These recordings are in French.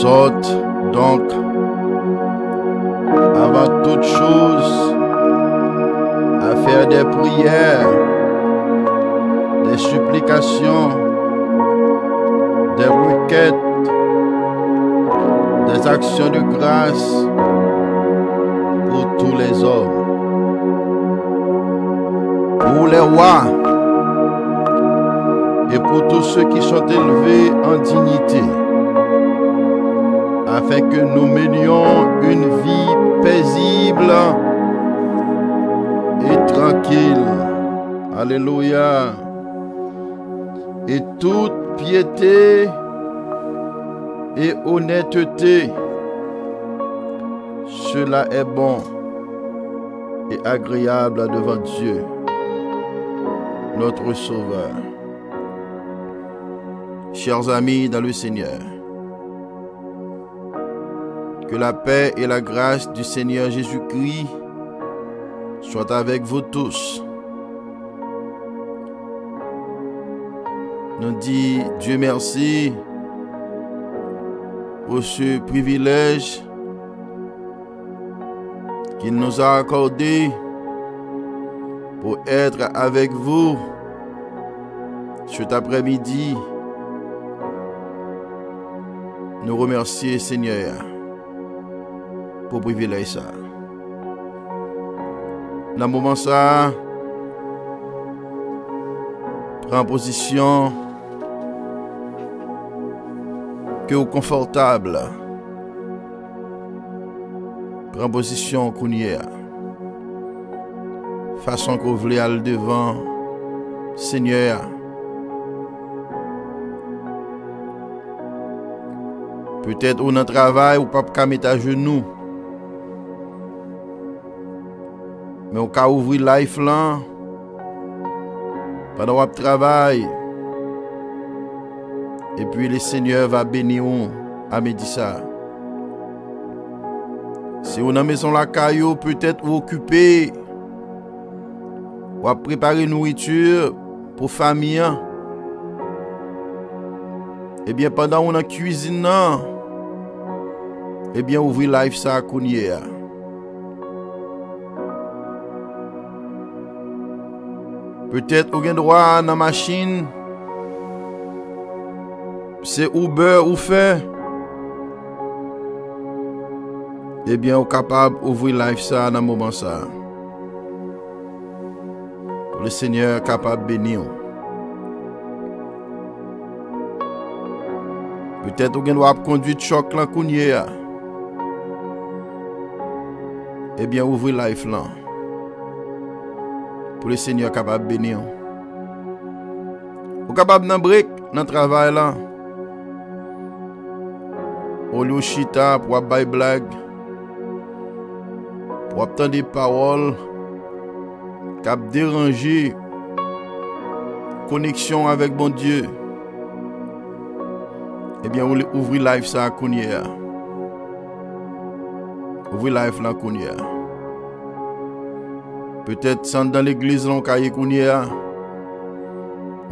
J'exhorte donc, avant toute chose, à faire des prières, des supplications, des requêtes, des actions de grâce pour tous les hommes, pour les rois et pour tous ceux qui sont élevés en dignité, afin que nous menions une vie paisible et tranquille. Alléluia. Et toute piété et honnêteté, cela est bon et agréable devant Dieu, notre Sauveur. Chers amis dans le Seigneur, que la paix et la grâce du Seigneur Jésus-Christ soient avec vous tous. Nous disons Dieu merci pour ce privilège qu'il nous a accordé pour être avec vous cet après-midi. Nous remercions Seigneur pour privilège ça. Dans le moment ça, prends position que vous confortable. Prends position qu'on y est. Façon que vous voulez aller devant Seigneur. Peut-être ou dans le travail ou pas qu'à mettre à genoux. Mais au cas où ouvrir life là, pendant votre travail, et puis le Seigneur va bénir à midi ça. Si vous dans la maison la caillou, peut-être vous occupez, ou à préparer nourriture pour famille. Eh bien pendant on a cuisine, eh bien ouvrir life ça à Kounier. Peut-être vous avez droit dans la machine. C'est Uber ou fait. Eh bien, vous êtes capable d'ouvrir live ça dans le moment ça. Le Seigneur est capable de bénir. Peut-être vous avez droit de conduire choc là kounye. Eh bien, ouvrez live là. Pour le Seigneur capable de bénir. Vous êtes capable de break dans le travail là. Au lieu chita pour faire blague, pour obtenir des paroles qui déranger connexion avec bon Dieu. Eh bien, ouvrez live ça à Kounia. Ouvrez live là Kounia. Peut-être c'est dans l'église là qu'il Kounia.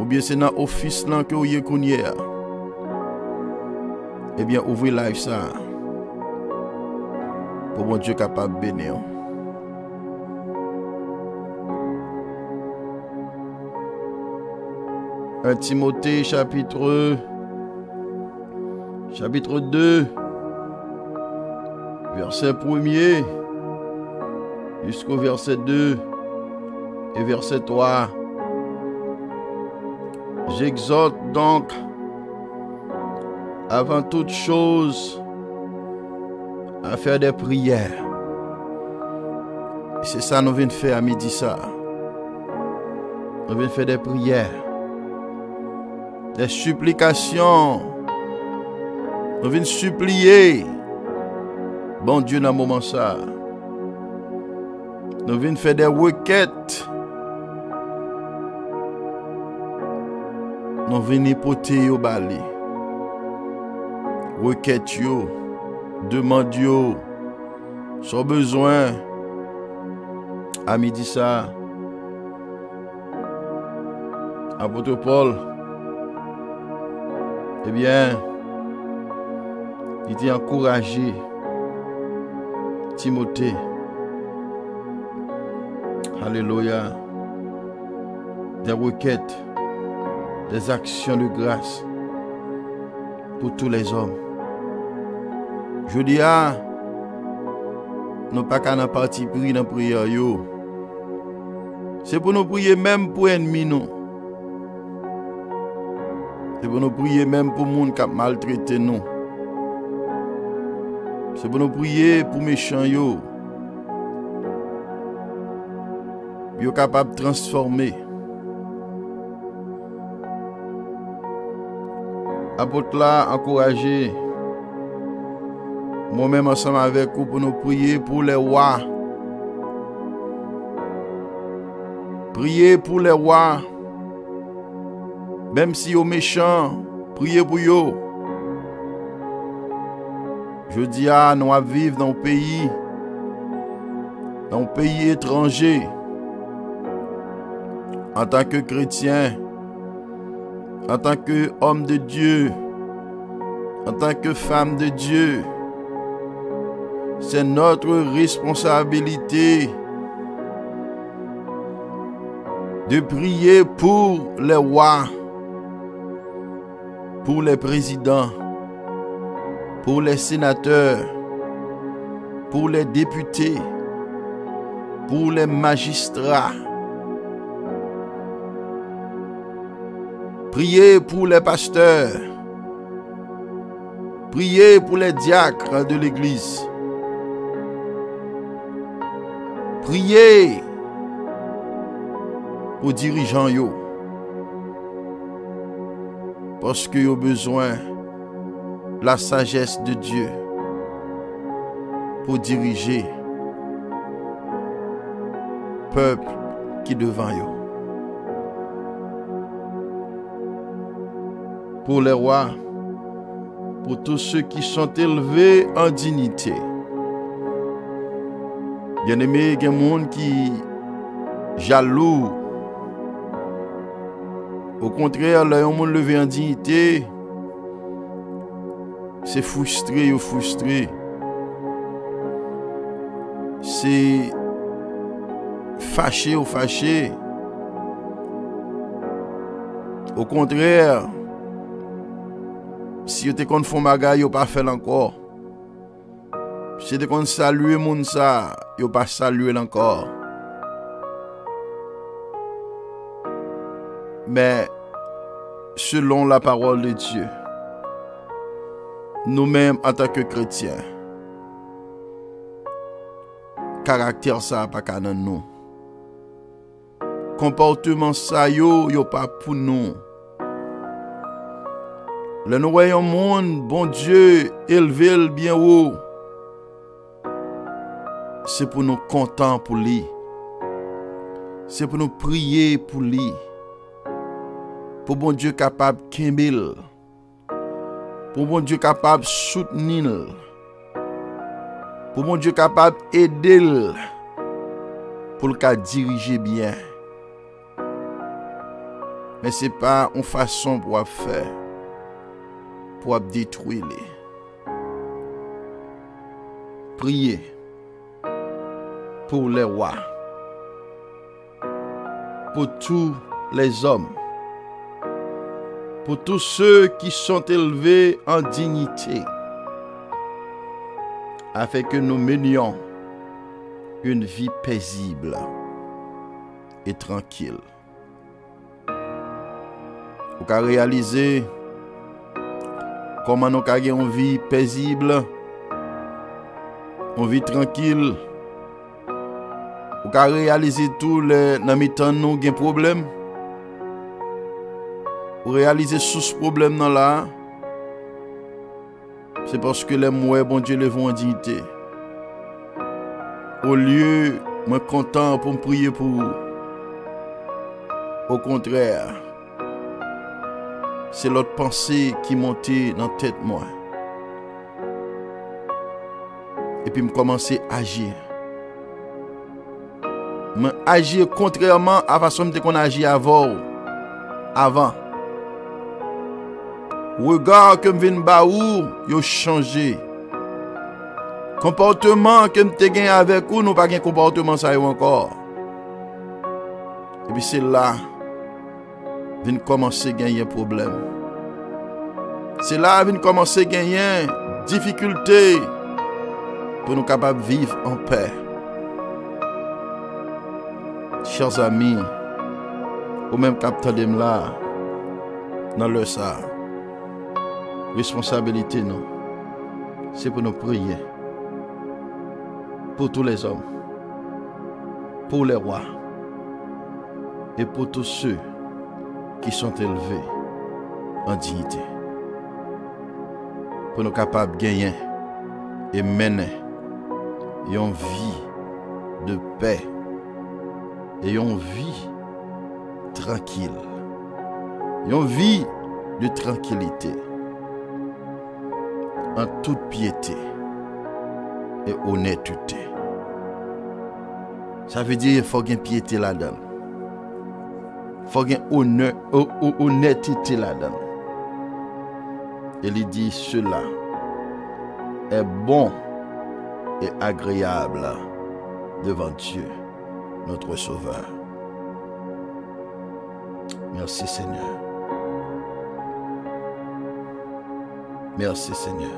Ou bien c'est dans l'office là que vous y Kounia. Eh bien, ouvrez live ça. Pour mon Dieu capable de bénir. Un Timothée chapitre 2, verset 1er jusqu'au verset 2 et verset 3. J'exhorte donc, avant toute chose, à faire des prières. C'est ça que nous venons faire à midi ça. Nous venons faire des prières, des supplications. Nous venons supplier bon Dieu dans le moment ça. Nous venons faire des requêtes. Nous venons porter au balai. Requête yo, demande yo, sans besoin. À midi ça, apôtre Paul, eh bien, Il était encouragé Timothée. Alléluia. Des requêtes, des actions de grâce pour tous les hommes. Je dis nous pas qu'à un parti pris dans la prière. C'est pour nous prier même pour ennemis nous. C'est pour nous prier même pour les gens qui maltraitent nous. C'est pour nous prier pour les méchants. Ils sont capables de transformer. Apôtre là, encourager. Moi-même ensemble avec vous pour nous prier pour les rois. Priez pour les rois. Même si ils sont méchants, priez pour eux. Je dis nous vivons dans un pays étranger. En tant que chrétien, en tant qu'homme de Dieu, en tant que femme de Dieu, c'est notre responsabilité de prier pour les rois, pour les présidents, pour les sénateurs, pour les députés, pour les magistrats. Priez pour les pasteurs. Priez pour les diacres de l'église. Priez pour les dirigeants. Parce qu'ils ont besoin de la sagesse de Dieu pour diriger le peuple qui est devant eux. Pour les rois, pour tous ceux qui sont élevés en dignité. Bien-aimé, il y a des gens qui jaloux. Au contraire, là, un monde levé en dignité, c'est frustré ou frustré. C'est fâché ou fâché. Au contraire, si vous avez fait bagay, vous pas fait encore. Si vous avez salué moun ça, vous pas salué encore. Mais selon la parole de Dieu, nous-mêmes en tant que chrétiens, caractère ça pas qu'à nous. Comportement ça yo pas pour nous. Le nous voyons monde, bon Dieu, élevé bien haut. C'est pour nous contents pour lui. C'est pour nous prier pour lui. Pour bon Dieu capable de kembil. Pour bon Dieu capable de soutenir. Pour bon Dieu capable d'aider. Pour le diriger bien. Mais ce n'est pas une façon pour faire. Pour détruire les. Priez pour les rois, pour tous les hommes, pour tous ceux qui sont élevés en dignité, afin que nous menions une vie paisible et tranquille. Vous pouvez réaliser comment nous avons une vie paisible, une vie tranquille. Vous pouvez réaliser tout les dans mes temps nous avons problème. Vous réalisez ce problème là. C'est parce que les mots bon Dieu les vont en dignité. Au lieu je suis content pour me prier pour vous. Au contraire, c'est l'autre pensée qui montait dans la tête moi. Et puis je commence à agir. Je agis contrairement à la façon qu'on agit avant. Regard que je viens de baou, yo changé. Comportement que m'te gagné avec vous, nous pas un comportement ça encore. Et puis c'est là vient commencer à gagner problème. C'est là vient commencer à gagner difficulté pour nous capables de vivre en paix. Chers amis, ou même capteur là, dans le ça, responsabilité non, c'est pour nous prier pour tous les hommes, pour les rois et pour tous ceux qui sont élevés en dignité. Pour nous capables de gagner et mener une vie de paix et une vie tranquille, une vie de tranquillité en toute piété et honnêteté. Ça veut dire qu'il faut qu'il y ait piété là-dedans. Il faut qu'il y ait honnêteté là-dedans. Et il dit cela est bon et agréable devant Dieu, notre Sauveur. Merci Seigneur. Merci Seigneur.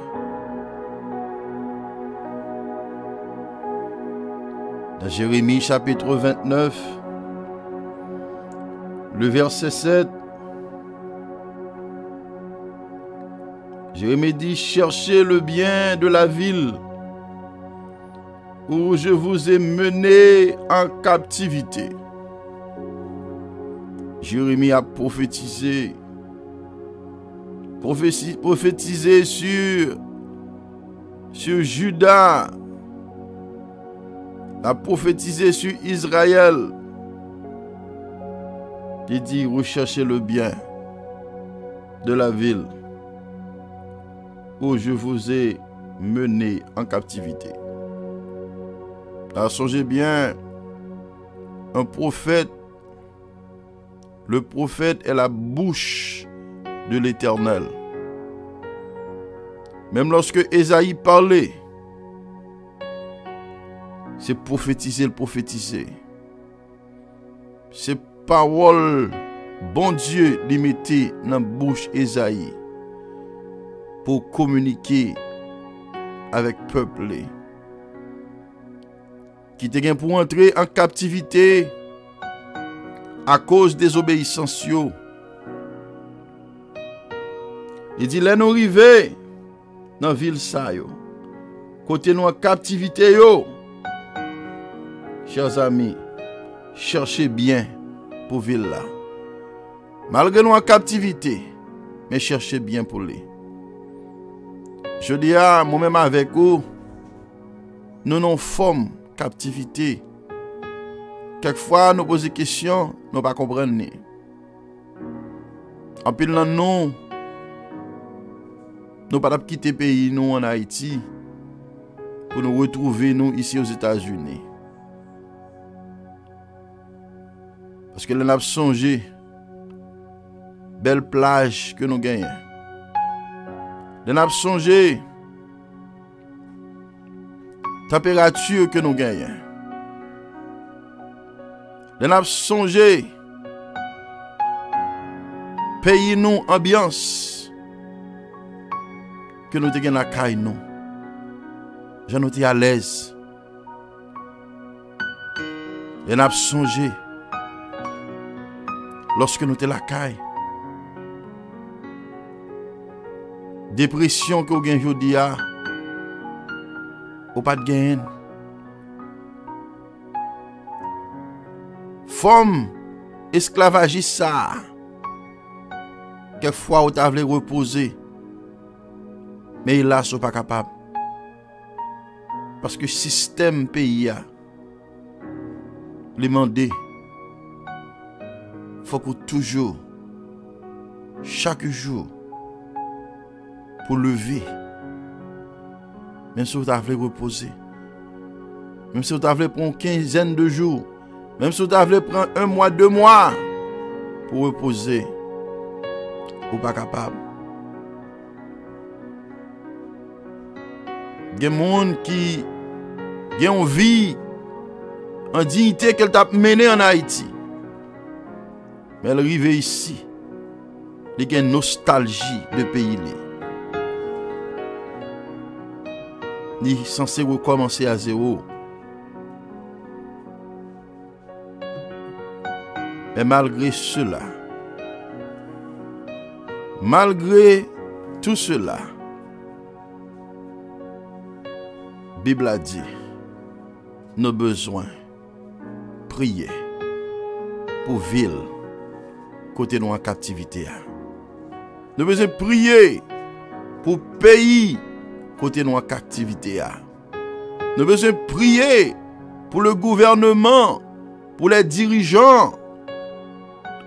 Dans Jérémie chapitre 29, le verset 7, Jérémie dit, cherchez le bien de la ville où je vous ai mené en captivité. Jérémie a prophétisé sur Juda, a prophétisé sur Israël. Il dit, recherchez le bien de la ville où je vous ai mené en captivité. Alors, songez bien, un prophète, le prophète est la bouche de l'Éternel. Même lorsque Ésaïe parlait, c'est prophétiser, le prophétiser. C'est parole, bon Dieu, les mettait dans la bouche Ésaïe pour communiquer avec le peuple qui était pour entrer en captivité à cause des obéissances. Il dit, là nous arrivons dans la ville ça yo. Côté nous en captivité yo. Chers amis, cherchez bien pour ville là. Malgré nous en captivité, mais cherchez bien pour lui. Je dis à moi-même avec vous, nous non forme captivité. Quelquefois nous posons des questions, nous ne comprenons pas. En pile dans nous ne pas quitter le pays nous en Haïti pour nous retrouver nous ici aux États-Unis. Parce que nous avons songé belle plage que nous gagnons. Nous avons songé température que nous gagnons. Nous avons songé pays nous ambiance que nous avons la caille nous. Je nous suis à l'aise. Et nous avons songé lorsque nous sommes la caille. Dépression que vous avez aujourd'hui, ou pas de gain. Forme esclavagiste ça. Quelquefois vous avez reposer. Mais là, vous pas capable. Parce que le système pays a demandé. Il faut que toujours, chaque jour, pour lever, même si vous avez reposer, même si vous avez prendre une quinzaine de jours, même si vous avez prendre 1 mois, 2 mois pour reposer, vous n'êtes pas capable. Gen moun qui gen une vie en dignité qu'elle t'a mené en Haïti. Mais elle arrive ici. Il y a une nostalgie de pays. Il est censé recommencer à zéro. Mais malgré cela, malgré tout cela, la Bible a dit, nos besoins, prier pour ville, côté nous en captivité. Nous besoin prier pour pays, côté nous en captivité. Nous besoin prier pour le gouvernement, pour les dirigeants,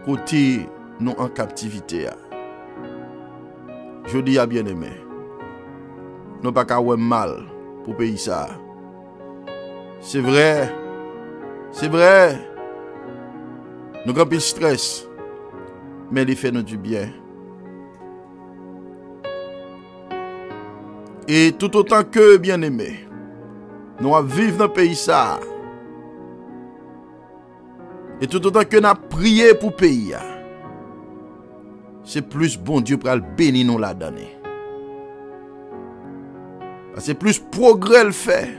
côté nous en captivité. Je dis à bien-aimé, nous pas qu'à avoir mal pour pays ça. C'est vrai, nous avons plus de stress, mais il fait nous du bien. Et tout autant que bien-aimé, nous vivons dans le pays ça. Et tout autant que nous avons prié pour le pays, c'est plus bon Dieu pour le bénir nous la donner. C'est plus progrès le fait.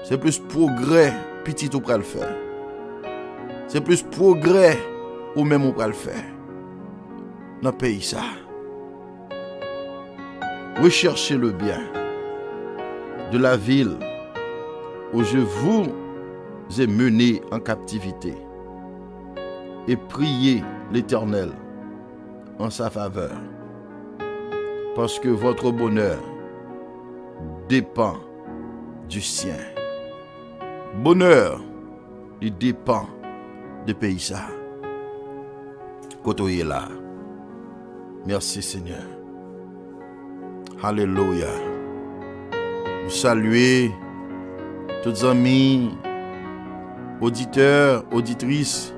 C'est plus progrès petit ou pour le faire. C'est plus progrès ou même ou pour le faire. Dans le pays ça. Recherchez le bien de la ville où je vous ai mené en captivité et priez l'Éternel en sa faveur, parce que votre bonheur dépend du sien. Bonheur, il dépend du pays ça. Côté là. Merci Seigneur. Alléluia. Nous saluons tous les amis, auditeurs, auditrices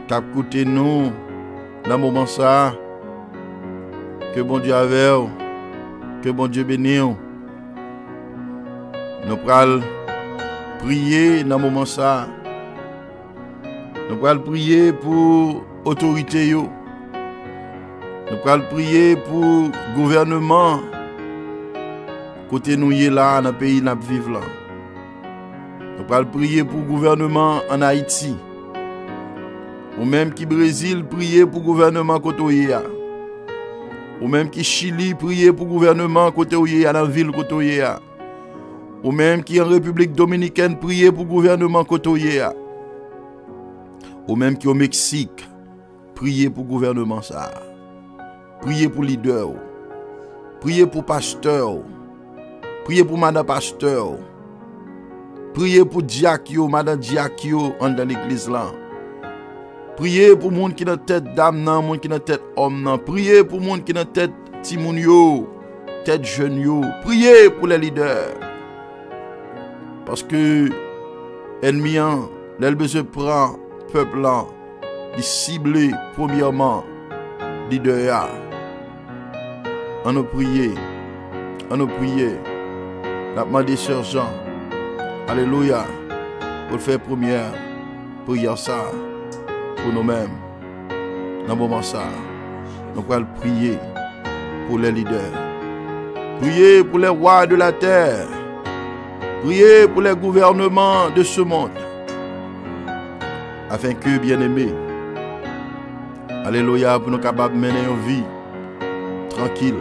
qui écoutent nous dans le moment ça. Que bon Dieu avec vous, que bon Dieu bénisse. Nous allons prier dans le moment ça. Nous allons prier pour l'autorité. Nous allons prier pour le gouvernement. Côté nous y est là, dans le pays où nous vivons là. Nous allons prier pour le gouvernement en Haïti. Ou même qui Brésil, prier pour le gouvernement côté où il est. Ou même qui Chili, prier pour le gouvernement côté où il est, dans la ville côté où il est. Ou même qui en République Dominicaine, prier pour le gouvernement côté où il est. Ou même qui au Mexique, prier pour le gouvernement ça. Priez pour leader. Priez pour pasteur. Priez pour madame pasteur. Priez pour diakio, madame diakio dans l'église là. Priez pour monde qui dans tête dame nan, monde qui dans tête homme nan. Priez pour monde qui dans tête timoun yo, tête jeune yo. Priez pour les leaders. Parce que ennemi an, l'elbe se prend peuple là, il cible premièrement leader ya. On nous prier. On nous prier. La demandé Sœur Jean. Alléluia. Pour faire première prière ça. Pour nous-mêmes. Dans le moment ça. Nous allons prier pour les leaders. Prier pour les rois de la terre. Prier pour les gouvernements de ce monde. Afin que, bien-aimés, alléluia, pour nous capables de mener une vie tranquille.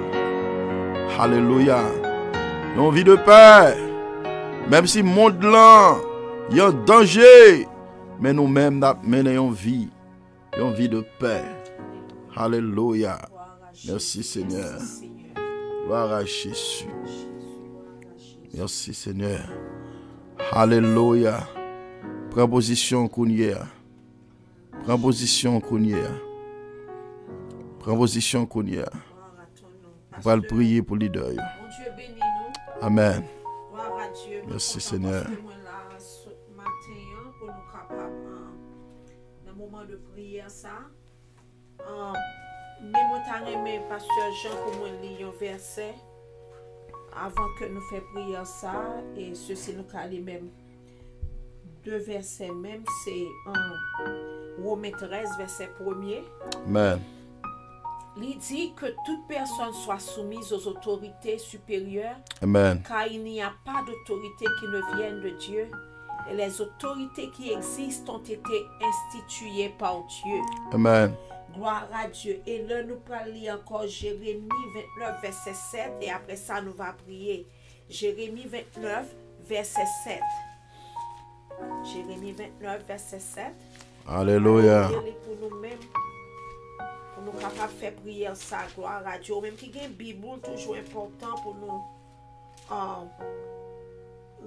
Alléluia. Une vie de paix. Même si le monde là, il y a un danger. Mais nous-mêmes, nous menons une vie de paix. Alléluia. Merci Seigneur. Gloire à Jésus. Merci Seigneur. Alléluia. Prends position Kounia. Prends position Kounia. Prends position Kounia. On va le prier pour les leaders. Amen. Merci Seigneur. Dans le moment de prière, ça, mais moi, pasteur Jean pour moi lire un verset avant que nous fassions prier ça, et ceci nous calme même. Deux versets même, c'est en Romains 13, verset 1er. Amen. Il dit que toute personne soit soumise aux autorités supérieures. Amen. Car il n'y a pas d'autorité qui ne vienne de Dieu. Et les autorités qui existent ont été instituées par Dieu. Amen. Gloire à Dieu. Et là, nous allons lire encore Jérémie 29, verset 7. Et après ça, nous allons prier. Jérémie 29, verset 7. Jérémie 29, verset 7. Alléluia. Pour nous-mêmes, pour nous capables de faire prier ça, gloire à Dieu. Même qui a une Bible, toujours important pour nous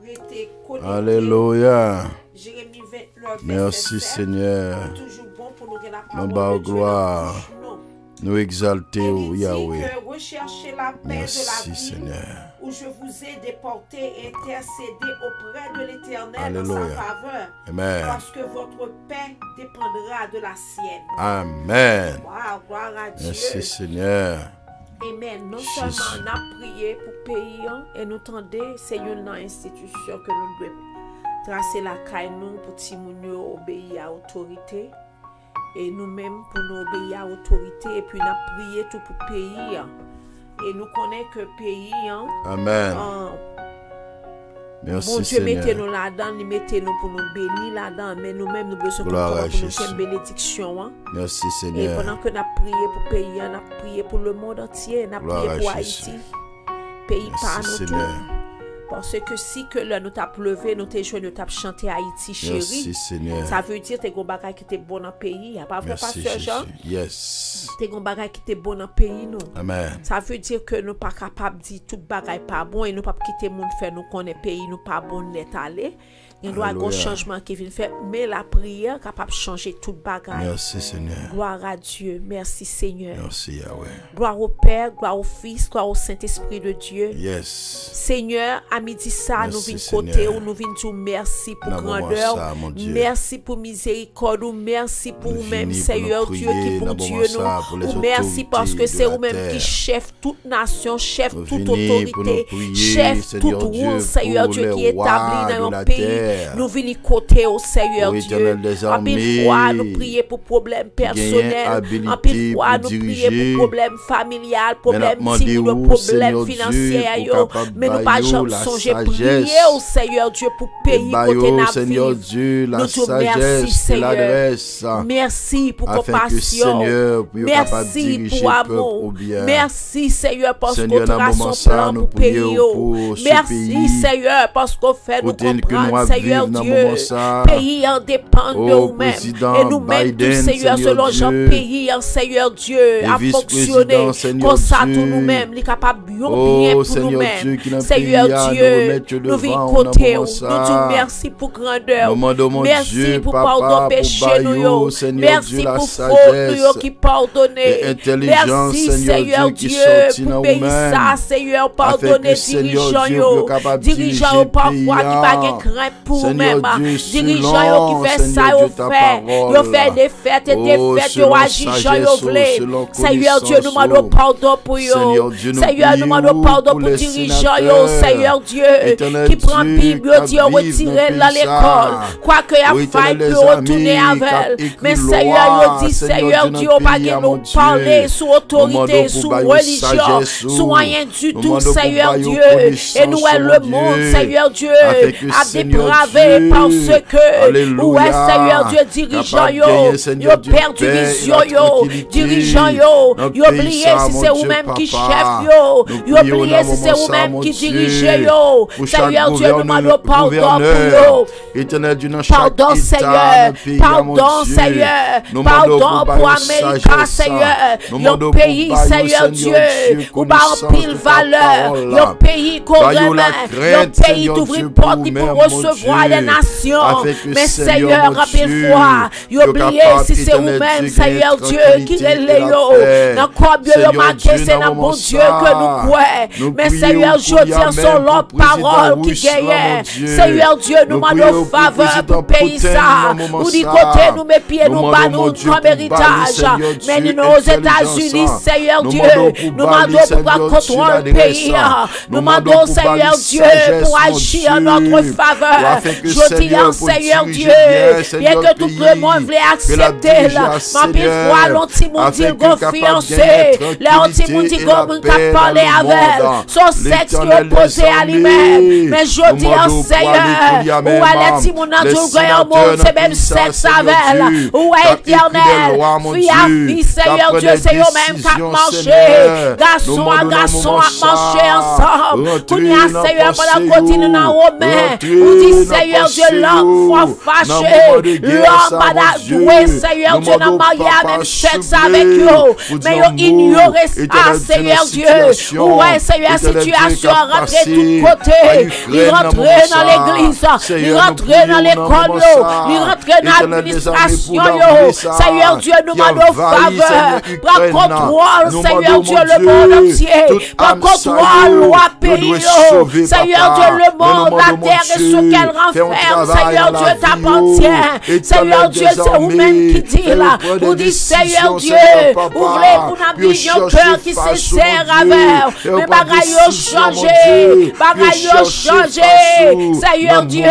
rester connectés. Alléluia. Jérémie 29, merci 7. Seigneur. Toujours bon pour nous que la Nous parole de Dieu gloire. nous Exalter, il dit Yahweh. que recherchez la paix Merci de la vie Seigneur. où je vous ai déporté et intercédé auprès de l'Éternel en Alléluia. sa faveur. Amen. Parce que votre paix dépendra de la sienne. Amen. Wow, gloire à Dieu. Merci Seigneur. Amen. Non Jésus. seulement on a prié pour pays et nous tendez, c'est une institution que nous devons tracer la caille nous pour nous obéir à l'autorité. Et nous-mêmes pour nous obéir à l'autorité. Et puis nous avons prié tout pour le pays. Et nous connaissons que le pays. Amen. Merci Bon Dieu, Seigneur. mettez-nous là-dedans, mettez-nous pour nous bénir là-dedans. Mais nous-mêmes, nous besoin Gloire à pour nous Jésus. faire une bénédiction. Merci Et Seigneur. pendant que nous avons prié pour le pays, nous avons prié pour le monde entier, nous avons Gloire prié à pour Jésus. Haïti. Pays par Merci nous Seigneur. tout. Parce que si que là nous t'a levé, nous t'ai joué, nous t'a chanté Haïti chérie. Merci Seigneur. Ça veut dire que t'es un bagage qui était bon dans le pays. Pas vrai, Merci pasteur Jean? Jésus. Yes. T'es un bagage qui était bon dans le pays, nous. Amen. Ça veut dire que nous pas capable de dire tout bagage pas bon et nous pas quitter monde faire nous connaît pays nous pas bon net aller. Il doit y avoir un Alléluia. changement qui vient faire mais la prière capable de changer tout bagage. Merci Seigneur. Gloire à Dieu. Merci Seigneur. Merci Yahweh. Gloire au Père, gloire au Fils, gloire au Saint-Esprit de Dieu. Yes. Seigneur, à midi ça, Merci, nous venons Seigneur. côté où nous venons dire merci pour Dans le moment grandeur, ça, mon Dieu. merci pour miséricorde, ou merci pour Nous vous-même, venons pour Seigneur nous Dieu, prier, qui pour dans le Dieu moment ça, pour les nous, ou merci autorités parce que de c'est la vous-même terre. qui chef toute nation, chef Nous toute venons pour nous autorité, prier, chef Seigneur toute Dieu, route, Seigneur pour Dieu, les qui rois établi de dans la un pays. terre. Nous venons côté au Seigneur Ô Dieu. Éternel des En pile armées, fois, nous prier pour problèmes personnels. habilité En pile fois, pour nous diriger. prier pour problèmes familiales, Mais n'a problèmes demandé civils, où, problèmes Seigneur financiers. Dieu, pour capable Mais nous pas bailler jamais la songer sagesse. prier au Seigneur Dieu pour pays côté Baillot, n'a Seigneur vivre. Dieu, la Nous te sagesse merci, et Seigneur. l'adresse. Merci pour Afin que, compassion. Seigneur, puisse capable de Merci diriger pour le peuple au amour. bien. Merci, Seigneur, parce Seigneur, qu'on dans le trace moment son ça, plan nous pour pays. prions pour ce Merci, pays. Seigneur, parce qu'on fait nous Côté que nous comprendre, avons Seigneur vivre dans le Dieu. moment ça. Pays en dépend de Ô nous-mêmes. président Et nous-mêmes, tout, Biden, Seigneur, Seigneur selon Jean, Dieu. pays en Seigneur Dieu, Et a vice-président, fonctionné. Seigneur Comme ça, Dieu. tout nous-mêmes, les capables bien Oh, pour Seigneur Dieu, nous-mêmes. qui n'a Seigneur prié à nous Dieu, remettre nous devant venons dans le côté. moment Nous ça. disons merci pour grandeur. Nous demandons, mon Merci Dieu, pour Papa, pardon pour péché baillot, nous. Seigneur Merci Dieu, la pour faute sagesse nous qui pardonner. et intelligence, Merci Seigneur Dieu, qui Dieu sortit pour dans payer nous-mêmes. ça, Seigneur, Afin pardonner que, Seigneur dirigeants Dieu, yo. nous capable de Dirigeants diriger yo le parfois pays, qui pas de crainte pour Seigneur eux-mêmes. Dieu, Dirigeants yo selon, qui fait Seigneur ça Dieu, yo ta fait. parole. Yo fait des fêtes et des Oh, fêtes yo selon agissent yo sagesse, voulez. selon Seigneur Dieu, nous connaissance, demandons pardon pour yo. Seigneur Dieu, nous Seigneur, nous prions demandons pardon pour pour les dirigeants yo. sénateurs. Seigneur Dieu, Éternel qui prend Dieu, Bible, qui Dieu vivent retiré dans dans le pays l'école. ça. Quoi que y a Oui, faille éternel pour des retourner amis, avec elle. qui Mais écrit Seigneur, loi, yo dit, Seigneur Seigneur Dieu, Dieu, notre pas pays, que mon nous Dieu. parler sous Nous autorité, demandons sous pour bailler religion, sagesse, sous rien du nous tout, demandons pour Seigneur bailler Dieu. connaissance, Et nous, le mon monde, Dieu. Seigneur Dieu, Afin que, a Seigneur dépravé Dieu, parce que, alléluia, ouais, Seigneur Dieu, dirigeant capable de yo, gagner, Seigneur yo Dieu, perdu paix et vision la yo, tranquillité dirigeant yo, dans le yo pays oublié ça, si mon c'est Dieu, vous-même qui papa. chef yo, Nous yo prions oublié dans si le c'est moment ça, vous-même mon qui Dieu, dirigez yo, pour chaque Seigneur Dieu, nous demandons pardon pour gouverneur, yo. Éternel Dieu, dans chaque Pardon, État, Seigneur. dans le pays, mon Pardon, Dieu. Seigneur. Nous Pardon demandons pour bailler Amérique, sagesse, Seigneur. nous Yon demandons pays, pour bailler, Seigneur Dieu. Ou pas en pile de ta valeur. parole. Yon pays qu'on Baillons la remet. Yon crainte, pays Seigneur d'ouvrir Dieu, porte pour pour nous-mêmes, recevoir voix des nations. afin que, Mais Seigneur, Seigneur, mon rapide Dieu, fois, yo oublié capable, si c'est éternel vous-même, Dieu, Seigneur gagner Dieu, qui tranquillité est et la là. paix. Dans quoi Dieu Seigneur le marqué, Dieu, c'est dans dans moment bon Dieu ça, que nous croyons. nous Mais prions Seigneur, je pour tiens Yahweh, sur l'autre pour président parole qui Ruslan, mon gagne. Dieu. Seigneur Dieu, nous Nous demandons prions pour faveur président pour pays Poutine, ça. dans moment Ou du ça. côté, nous mes pieds, Nous nous demandons, bas mon nous Dieu, comme pour héritage. bannir, Seigneur Mais Dieu, nous aux intelligence, États-Unis, hein. Seigneur Nous Dieu, demandons pour nous bannir, demandons pour Seigneur Dieu, contrôler le l'adresse, pays. hein. Nous Nous demandons demandons, pour Seigneur bannir Dieu, sagesse, pour mon agir en Dieu. notre faveur. Afin que, Je dis, Seigneur, pour Seigneur diriger Dieu, bien, bien Seigneur, que tout le pays, monde voulait que la accepter diriger, là. Ma pile Seigneur, fois, l'anti-monde afin dit que capable confiancé. gagner la L'anti-monde dit tranquillité et la qu'on paix peut parler dans le avec elle. monde. Son sexe qui est opposé à lui-même. Mais je dis, Seigneur, où est l'anti-monde dans tout le monde, c'est même sexe avec elle. Où est éternel? Fille à fille, Seigneur Dieu, c'est eux-mêmes qui ont marché. Garçon à garçon à marcher ensemble. Pour nous, Seigneur, pendant qu'on continue dans Romain, vous dites, Seigneur Dieu, l'homme faut fâcher. L'homme a doué, Seigneur Dieu, dans marié même sexe avec eux. Mais ils ignorent ça, Seigneur Dieu. Ouais, Seigneur, situation a rentré de tous côtés. Ils rentrent dans l'église, ils rentrent dans l'école, ils rentrent dans l'administration. Seigneur Dieu, nous demandons faveur. Prends contrôle, Seigneur Dieu, le monde entier. Prends contrôle, loi pays. Seigneur Dieu, le monde, la terre et ce qu'elle renferme. Seigneur Dieu, t'appartient. Seigneur Dieu, c'est vous-même qui dit là. Vous dites, Seigneur Dieu, ouvrez pour nous millions de cœurs qui se serrent avec. Mais bagaille a changé. Bagaille a changé. Seigneur Dieu,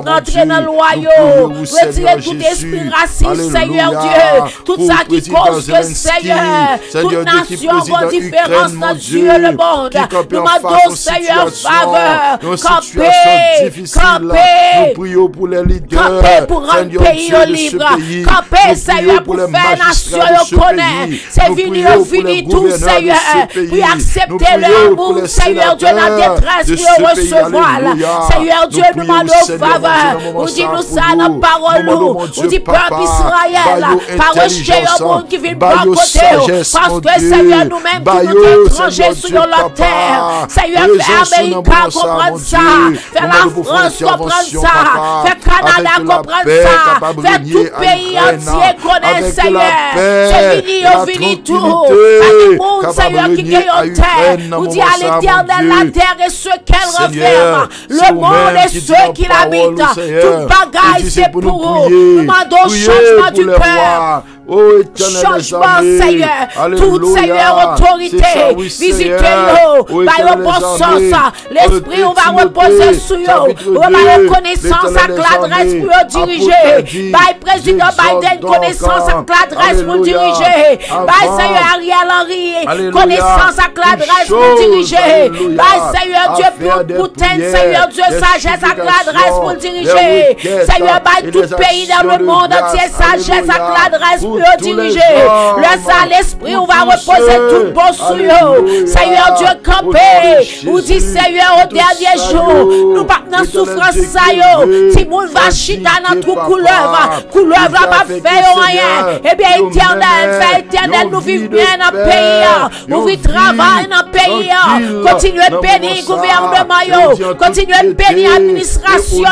entrez dans le royaume. Retirez tout esprit raciste, Seigneur Dieu. Tout ça qui cause que Seigneur, toute nation voit différence dans Dieu le monde. Nous demandons, Seigneur, faveur. Campez, campez. Nous prions pour les leaders. Campez pour rendre le pays libre. Campez, Seigneur, pour faire nation connaître. C'est fini tout, Seigneur. Puis accepter leur amour, Seigneur Dieu, la détresse pour recevoir. Seigneur Dieu, nous demandons faveur. Nous disons ça dans la parole. Nous disons peuple Israël, pas rejeter un monde qui vient par côté. Parce que Seigneur, nous-mêmes qui nous étrangers sur la terre. Seigneur, fais Américain comprendre ça. Fais la France comprendre ça. Fais Canada comprendre ça. Fais tout pays entier connaître, Seigneur. C'est fini tout. Pas du monde, Seigneur, qui gagne en terre. Nous dit à l'éternel, la terre et ceux qu'elle renferme. Le monde et ceux qui l'habitent. Toute bagaille, c'est pour eux. Nous demandons changement du cœur. Changement, Seigneur. Toute, Seigneur, autorité. Visitez-nous. Par le bon sens. L'esprit, on va reposer sur eux. On va reconnaissance à l'adresse pour diriger. Par le président Biden, connaissance à l'adresse pour diriger. Par Seigneur Ariel Henry, connaissance à l'adresse pour diriger. Par Seigneur Dieu, pour Poutine, Seigneur Dieu, sagesse à l'adresse pour diriger. Seigneur, par tout pays dans le monde entier, sagesse à l'adresse pour diriger. Le saint l'esprit, on va reposer tout bon sur eux. Seigneur Dieu, camper. Vous dites, Seigneur, au dernier jour, nous pas dans souffrance, ça yo. Si moun va chita dans tout couleuvre va pas faire rien. Eh bien, éternel, nous vivons bien dans le pays. Nous vivons travail dans le pays. Continuez de bénir le gouvernement, continuez de bénir l'administration.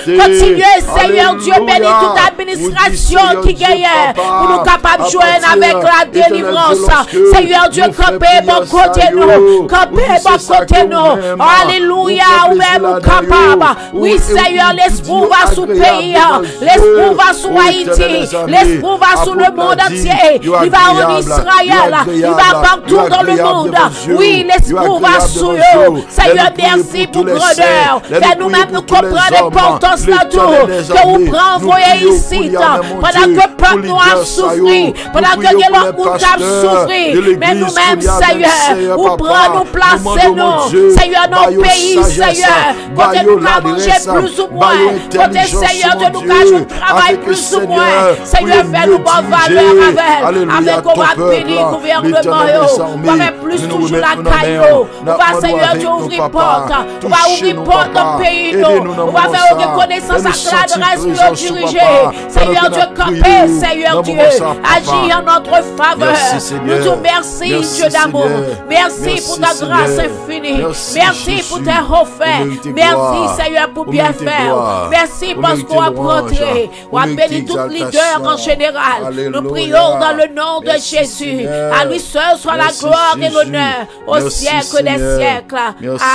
Continuez, Seigneur Dieu, bénir toute administration qui gagne. Pour nous capables de joindre avec la délivrance. Seigneur Dieu, campez bon côté nous. Campez bon côté nous. Alléluia, nous capables. Oui, Seigneur, l'esprit va sous le pays. L'esprit va sous Haïti. L'esprit va sous le monde entier. Il va en Israël. Il va partout dans le monde. Oui, l'esprit va sous eux. Seigneur, merci pour grandeur. Fais nous-mêmes nous comprendre l'importance de tout. Que vous prenez ici. Pendant que le peuple noir souffre. Pendant que l'autre monde souffre. Mais nous-mêmes, Seigneur, vous prenez nous placer nous. Seigneur, nos pays, Seigneur. Côté nous avons mangé plus ou moins. Côté Seigneur, de nous avons travaillé plus ou moins. Seigneur, fais-nous bonne valeur avec qu'on va bénir le gouvernement. On va mettre plus toujours la caillou. On va, Seigneur, Dieu, ouvrir porte. On va ouvrir porte dans le pays. On va faire une reconnaissance à l'adresse pour diriger. Seigneur Dieu, camper, Seigneur Dieu. Agis en notre faveur. Nous disons merci, Dieu d'amour. Merci pour ta grâce infinie. Merci pour tes refaits. Merci, Seigneur, pour bien faire. Merci parce qu'on a rentré. On a béni tout leader en général. Nous prions dans le nom de Jésus. À lui seul soit la gloire et l'honneur au siècle des siècles.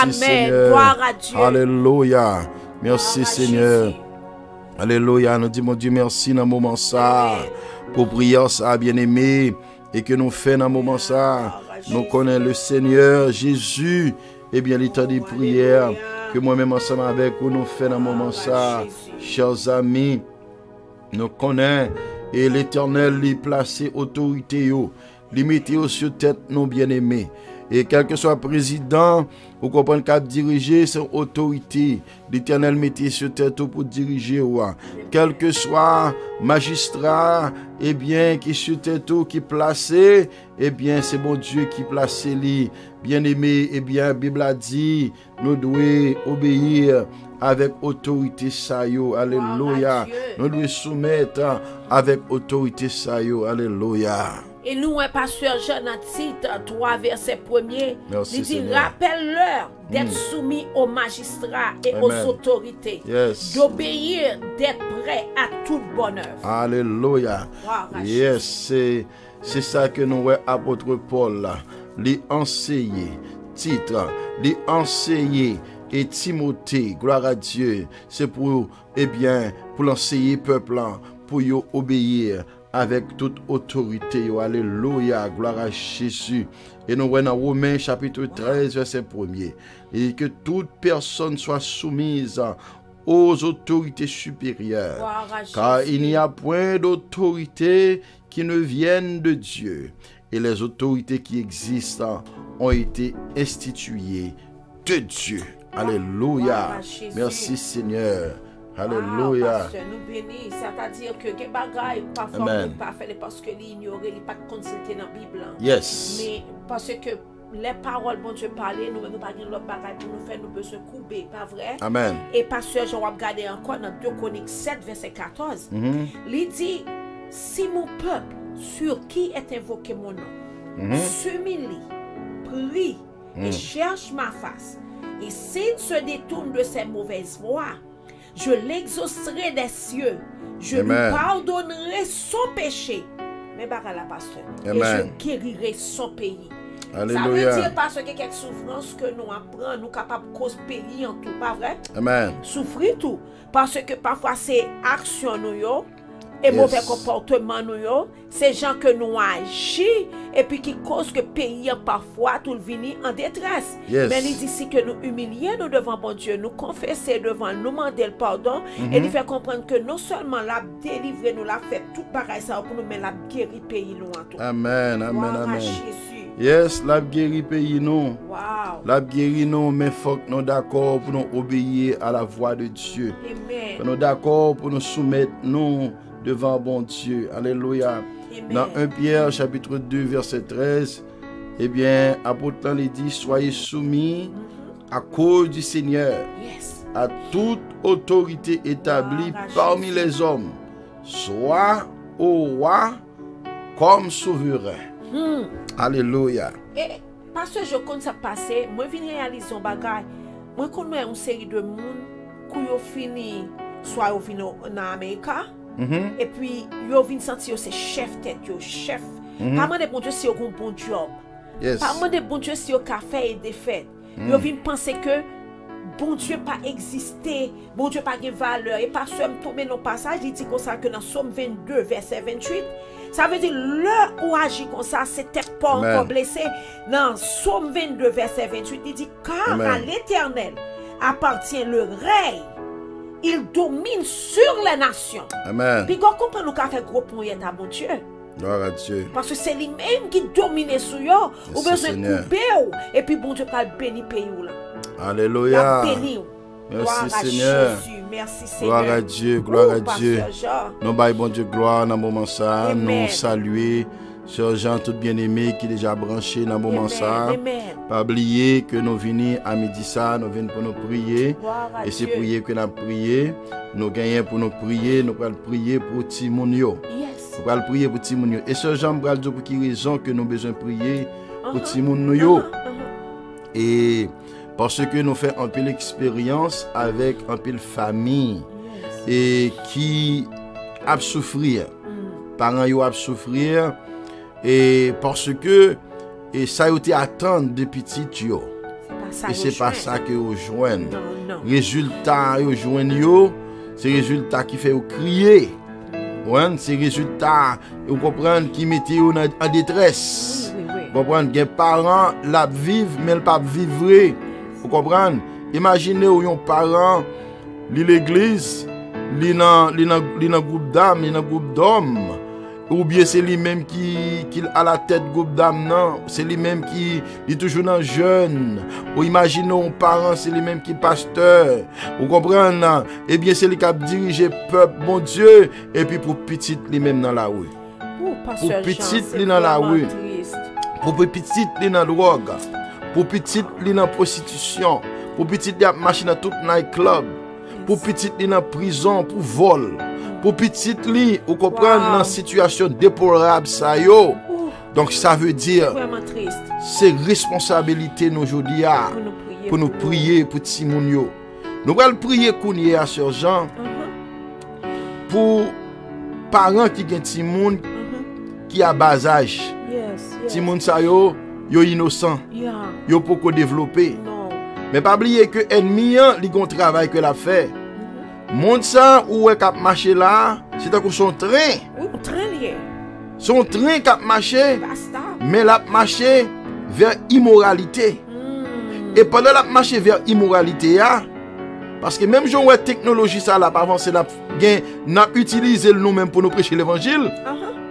Amen. Gloire à Dieu. Alléluia. Merci Seigneur. Alléluia. Nous disons, mon Dieu, merci dans le moment ça. Pour prière ça, bien-aimé. Et que nous faisons dans le moment ça. Nous connaissons le Seigneur Jésus. Et bien, l'état de prière. Que moi-même ensemble avec vous, nous faisons dans le moment ça. Chers amis, nous connaissons. Et l'Éternel lui placé autorité. Lui mettez sur tête, nos bien-aimés. Et quel que soit le président, vous comprenez qu'à diriger, c'est autorité. L'Éternel mettez sur tête pour diriger. Quel que soit magistrat, eh bien, qui sur tête qui placé, eh bien, c'est bon Dieu qui place lui. Bien-aimé, eh bien, la Bible a dit, nous devons obéir avec autorité ça yo. Alléluia. Nous devons soumettre avec autorité ça yo. Alléluia. Et nous, pasteur Jean, dans titre 3, verset 1er, il dit, rappelle-leur d'être soumis aux magistrats et aux autorités, d'obéir, d'être prêt à toute bonne œuvre. Alléluia. Yes, c'est ça que nous voyons apôtre Paul là. Les enseigner, titre, les enseigner. Et Timothée, gloire à Dieu, c'est pour, eh bien, pour l'enseigner peuple, pour y obéir avec toute autorité. Alléluia, gloire à Jésus. Et nous voyons dans Romains chapitre 13, verset 1er. Et que toute personne soit soumise aux autorités supérieures. Car il n'y a point d'autorité qui ne vienne de Dieu. Et les autorités qui existent ont été instituées de Dieu. Alléluia. Merci Seigneur. Alléluia. Nous bénissons, c'est-à-dire que les bagailles parfois nous pas faire parce que l'ignorer, il pas consulter dans la Bible. Yes. Mais parce que les paroles bon Dieu parler, nous même pas gagne l'autre bagaille pour nous faire nous besoin couper, pas vrai? Amen. Et pasteur Jean va regarder encore dans 2 Chroniques 7 verset 14. Il dit si mon peuple sur qui est invoqué mon nom s'humilie, prie et cherche ma face. Et s'il se détourne de ses mauvaises voies, je l'exaucerai des cieux. Je lui pardonnerai son péché. Mais par la pasteur. Et je guérirai son pays. Alléluia. Ça veut dire parce que quelques souffrances que nous apprenons, nous sommes capables de causer pays en tout, pas vrai? Amen. Souffrir tout. Parce que parfois c'est action nous et mauvais comportement nous, c'est gens que nous agissons et puis qui cause que le pays parfois tout vini en détresse. Mais il dit ici que nous humilions nous devant bon Dieu, nous confesser devant nous demander le pardon et nous faire comprendre que non seulement la délivrer nous l'a fait tout pareil ça pour nous mais la guérir pays nous en tout. Amen, amen, amen. Jésus. Yes, la guérir pays nous. Wow. La guérir nous, mais faut que nous d'accord pour nous obéir à la voix de Dieu. Amen. Nous d'accord pour nous soumettre nous devant bon Dieu. Alléluia. Amen. Dans 1 Pierre chapitre 2 verset 13, eh bien, apôtre il dit, soyez soumis à cause du Seigneur à toute autorité établie parmi les hommes, soit au roi comme souverain. Alléluia. Et parce que je compte ça passer, moi je viens réaliser un bagage. Moi connais une série de monde qui ont fini soit au fini en Amérique. Et puis, yo vin sentir yo c'est chef tête, yo chef. Pas de bon Dieu si yo gon bon job. Pas de bon Dieu si yo ka fait et défaite. Yo vin penser que bon Dieu pas existé, bon Dieu pas de valeur. Et parce que me tomber dans passage, il dit comme ça que dans Somme 22 verset 28, ça veut dire le ou agit comme ça, c'était pas encore blessé. Dans Somme 22 verset 28, il dit car à l'Éternel appartient le règne. Il domine sur les nations. Amen. Puis quand on comprend nous qu'a fait gros pour y être à bon Dieu. Gloire à Dieu. Parce que c'est lui-même qui domine sur eux. Ou besoin de couper. Et puis bon Dieu va bénir pays là. Alléluia. Béni. Merci Seigneur. Jésus. Merci Seigneur. Gloire à Dieu. Gloire à Dieu. Nous baillons bon Dieu gloire dans le moment ça. Nous saluer. Sœur Jean, tout bien-aimé qui est déjà branché dans le moment ça. Pas oublier que nous venons à midi ça, nous venons pour nous prier. Et c'est prier que nous avons prié. Nous gagnons pour nous prier. Nous allons prier pour Timonio. On va prier pour ti moun yo. Et ce Jean va dire pour qui raison que nous besoin prier pour ti moun nou yo. Et parce que nous faisons un peu l'expérience avec un peu de famille et qui a souffrir. Parents yo a souffrir et parce que et ça a été attendre de petit yo. Et c'est pas ça que vous joignent. Résultat yo joignent yo, c'est résultat qui fait crier. Ouais, c'est résultat vous comprenez qui mettent yo en détresse. Vous comprenez, des parents la vivent mais pas vivre. Vous comprenez? Imaginez un parent li l'église, li nan groupe d'âme, li nan groupe d'hommes. Ou bien c'est lui-même qui a la tête groupe d'âme, non. C'est lui-même qui est toujours dans jeune. Ou imaginons un parent, c'est lui-même qui est pasteur. Vous comprenez, non? Eh bien c'est lui qui a dirigé peuple, mon Dieu. Et puis pour petit lui-même dans la rue. Pour petit lui dans la rue. Pour petit lui dans la drogue. Pour petit lui dans la prostitution. Pour petit lui a marché dans tout night club. Pour petit lui dans la prison, pour vol. Pour petit li, vous comprenez, dans la situation déplorable ça yo. Donc ça veut dire c'est responsabilité nous aujourd'hui pour nous prier pour ti moun yo. Nous allons prier kounye à Sœur Jean pour parents qui gen ti moun qui a bas âge. Ti moun sa yo innocent. Yo poko développer. Mais pas oublier que ennemi li gon travail que la fait. Monde ça où est cap marcher là, c'est comme son train. Oui, un train lié. Son train cap marcher, mais la marcher vers immoralité. Et pendant la marcher vers immoralité parce que même si on a technologie ça là, avant c'est n'a utilisé nous-mêmes pour nous prêcher l'évangile.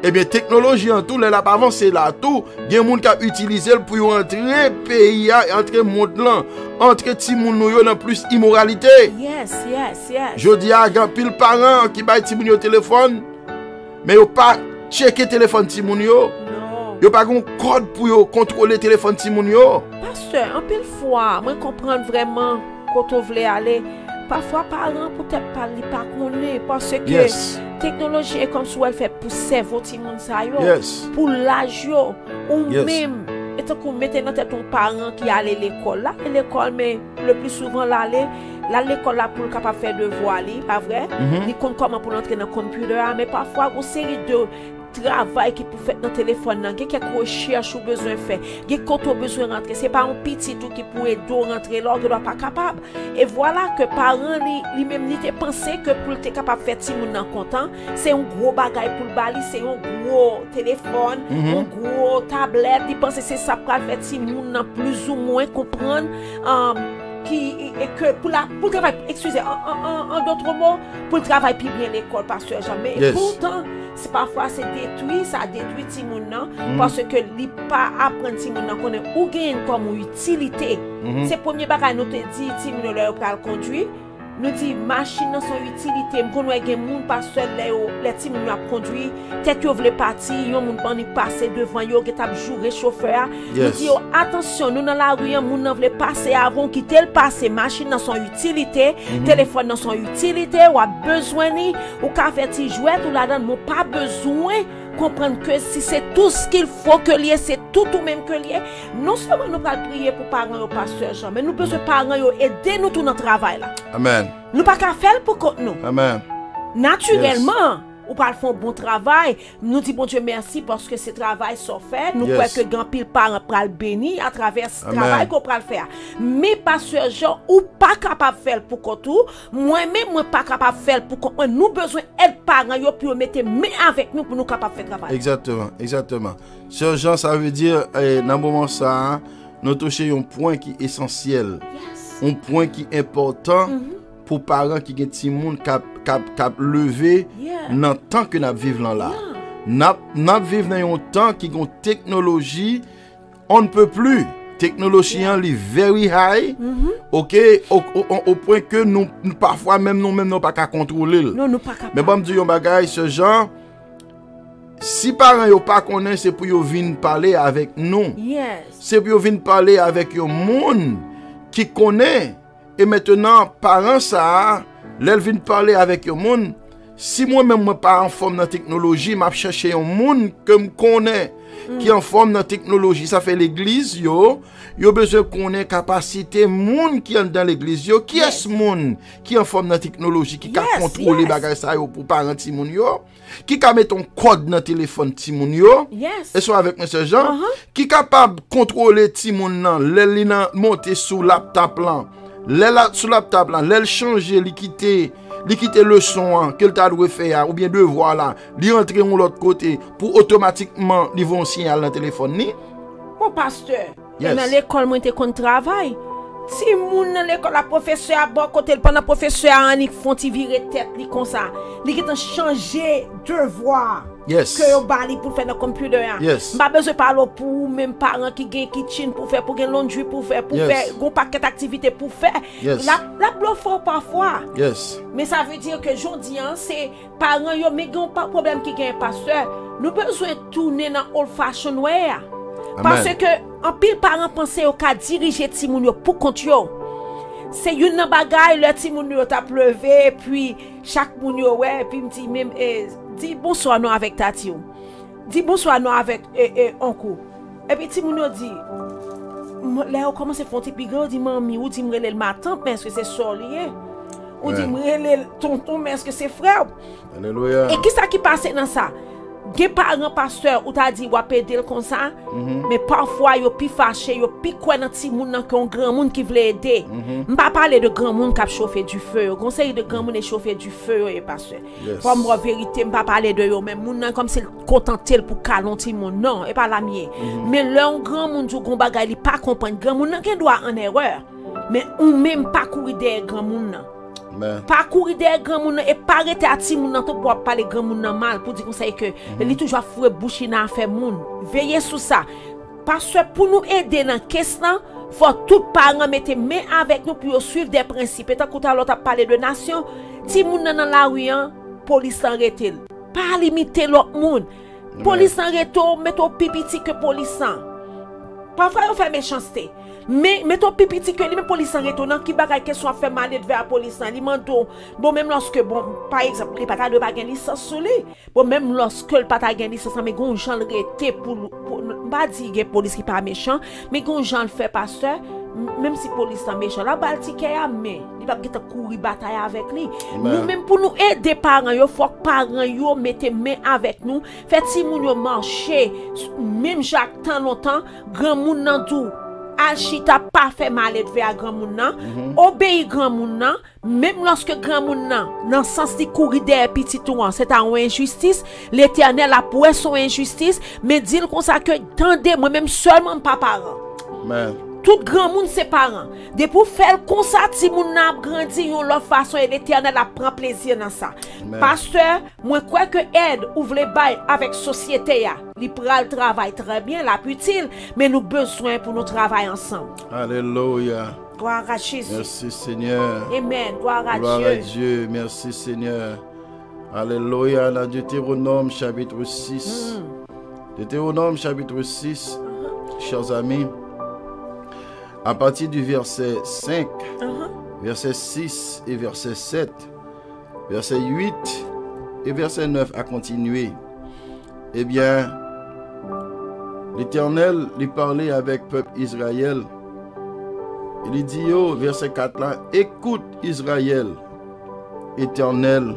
Eh bien technologie en tout là avancé là tout, il y a des gens qui a utilisé pour entrer pays entrer monde là, entrer ti moun nou yo dans plus immoralité. Yes. Je dis à grand pile parents qui bay ti moun yo téléphone, mais yo pas checker téléphone ti moun yo. Non. Yo pas gon code pour yo contrôler téléphone ti moun yo. Pasteur, en pile fois, moi comprendre vraiment quand on veut aller. Parfois, parents peut-être pas connaître parce que technologie est comme si elle fait pousser votre monde pour l'âge ou même et tant qu'on mette dans tête ton parent qui allait à l'école là et l'école mais le plus souvent l'école là pour capable faire devoir pas vrai il compte comment pour entrer dans computer mais parfois une série de travail qui pour faire dans téléphone nan quelques recherches ou besoin faire des compte besoin rentrer c'est pas un petit tout qui pour aider rentrer là que doit pas capable et voilà que parents lui même ni pensé que pour être capable faire ti moun nan content c'est un gros bagage pour le bali c'est un gros téléphone un gros tablette il pense c'est ça pour faire ti moun nan plus ou moins comprendre et que pour le travail excusez en d'autres mots pour le travail puis bien l'école pasteur jamais pourtant c'est parfois c'est détruit ça détruit ti moun nan parce que li pas apprendre ti moun nan connaît ou gagne comme utilité c'est premier bagage nous te dit ti moun là pour conduire nous dit machine dans son utilité me connait gen moun pasteur les ti moun a conduire tête yo vle partir yon moun bandi passer devant yo qui t'a jouer chauffeur nous dit attention nous dans la rue moun nan vle passer avant quitter le passer machine dans son utilité téléphone dans son utilité ou a besoin ni ou ka faire ti jouet ou la donne mon pas besoin comprendre que si c'est tout ce qu'il faut que lié c'est tout ou même que lié non seulement nous pas prier pour parents au pasteur Jean mais nous besoin parents yo aider nous tout dans travail là amen nous pas qu'à faire pour nous amen naturellement ou pas faire un bon travail nous dit bon Dieu merci parce que ce travail sont fait nous croyons que grand pile parents pral béni à travers ce travail qu'on pral faire mais pasteur Jean ou pas capable faire pour tout moi-même moi pas capable faire pour nous besoin aide parents yo pour mettre main avec nous pour nous capable faire travail exactement Sœur Jean ça veut dire dans moment ça nous toucher un point qui est essentiel un point qui est important pour parents qui ont ti moun cap levé dans le temps que nous vivons là. Nous vivons dans un temps qui a une technologie, on ne peut plus. Technologie est very high, ok, au point que nous parfois même nous pas qu'à contrôler. Non, nous pas capable. Mais bon, me dire un bagage ce genre. Si parents yo pas connaissent, c'est pour yo venir parler avec nous. C'est pour yo venir parler avec un monde qui connaît. Et maintenant, parents ça, l'elle vient parler avec le monde, Si moi-même je pas en forme dans technologie, m'a chercher un monde que me connaît qui en forme dans technologie. Ça fait l'église yo besoin connaître capacité monde qui est dans l'église yo. Qui est ce monde qui en forme dans technologie qui peut contrôler bagay ça yo pour parents ti moun yo, qui peut mettre un code dans téléphone ti moun yo. Et soit avec monsieur Jean qui capable contrôler ti moun nan, l'elle monter sous laptop là. L'elle sous laptop là, l'elle changer, li quitter le son que tu doit faire ou bien devoir là, li rentrer de l'autre côté pour automatiquement li vont signal dans téléphone ni. Mon pasteur, dans l'école moi te kon travail. Si moun dans l'école la professeur à bon côté pendant professeur Annick font ti virer tête li comme ça, li qui changer devoir. Yes. Que yo bali pour faire dans computer. Yes. Pas besoin parler pour même parents qui gagne kitchen pour faire pour gagne laundry pour faire gon paquet d'activités pour faire. La bluff parfois. Yes. Mais ça veut dire que jodi c'est parents yo mais gon pas problème qui gagne pasteur. Nous besoin tourner dans old fashion way. Parce que en pile parents penser au ka diriger ti moun yo pour compte yo. C'est une bagaille le ti moun yo t'a pleuvé puis chaque moun yo ouais puis me dit même dis bonsoir non avec tati ou. Dis bonsoir non avec oncle. Et puis ti moun yo dit là on commence à faire petit pigré dit mami ou dit me relève ma tante mais est-ce que c'est solier ou dit me relève tonton mais est-ce que c'est frère. Alléluia. Et qui ça qui passe dans ça? Gen parents pasteur ou t'a dit ou aider comme ça mais parfois yo pi fâché yo pi quoi dans ti moun nan qu'on grand monde qui veut aider. M'pa parler de grand monde qui a chauffé du feu, conseil de grand monde chauffer du feu et pasteur. Pour moi vérité m'pa parler de yo même moun nan comme c'est contentel pour calon ti moun non et pas la mienne. Mais l'un grand monde du gon bagay li pas comprendre grand monde nan qui doit en erreur. Mais ou même pas courir derrière grand monde nan. Pas courir derrière grand moun et pas arrêter à ti moun nan pour parler grand moun nan mal pour dire conseil que il toujours fouet bouche nan faire moun. Veillez sur ça. Parce que pour nous aider dans question, faut tout parents mettre main avec nous pour suivre des principes. Et tant que l'autre a parlé de nation, ti moun nan la rue police arrête. Pas limiter l'autre moun. Police arrête, mettre pipiti que police. Parfois on fait méchanceté. Mais ton pipiti que les police en retournant qui bagay question fait mal vers la police li mando bon même lorsque bon par exemple les pata de pas gagner licence sur lui bon même lorsque le pata gagner licence mais gon Jean rete pour pas dire que police qui pas méchant mais gon Jean le fait pasteur même si police est méchant la balle ticket a mais il va pas courir bataille avec lui nous même pour nous aider parents yo faut que parents yo mettez main avec nous fait si moun yo marcher même Jacques tant longtemps grand moun nan dou Alchita pas fait mal vers grand moun nan, obéir grand moun nan, même lorsque grand moun nan, dans sens de courir des petits touan, c'est une injustice, l'Éternel a pour son injustice, mais dit comme ça que tendez moi même seulement pas parent. Tout grand monde c'est parents. De pour faire comme ça ti moun nan grandi yon l'autre façon et l'Éternel a prend plaisir dans ça. Pasteur, moi crois que aide ouvre les bail avec société ya. Li pral travail très bien, la utile, mais nous besoin pour nous travailler ensemble. Alléluia. Gloire à Jésus. Merci Seigneur. Amen. Gloire à Dieu. Gloire à Dieu. Merci Seigneur. Alléluia. Dans Deutéronome chapitre 6. Deutéronome chapitre 6, chers amis. À partir du verset 5, verset 6 et verset 7, verset 8 et verset 9 à continuer. Eh bien, l'Éternel lui parlait avec le peuple Israël. Il dit au verset 4 là, écoute Israël, Éternel,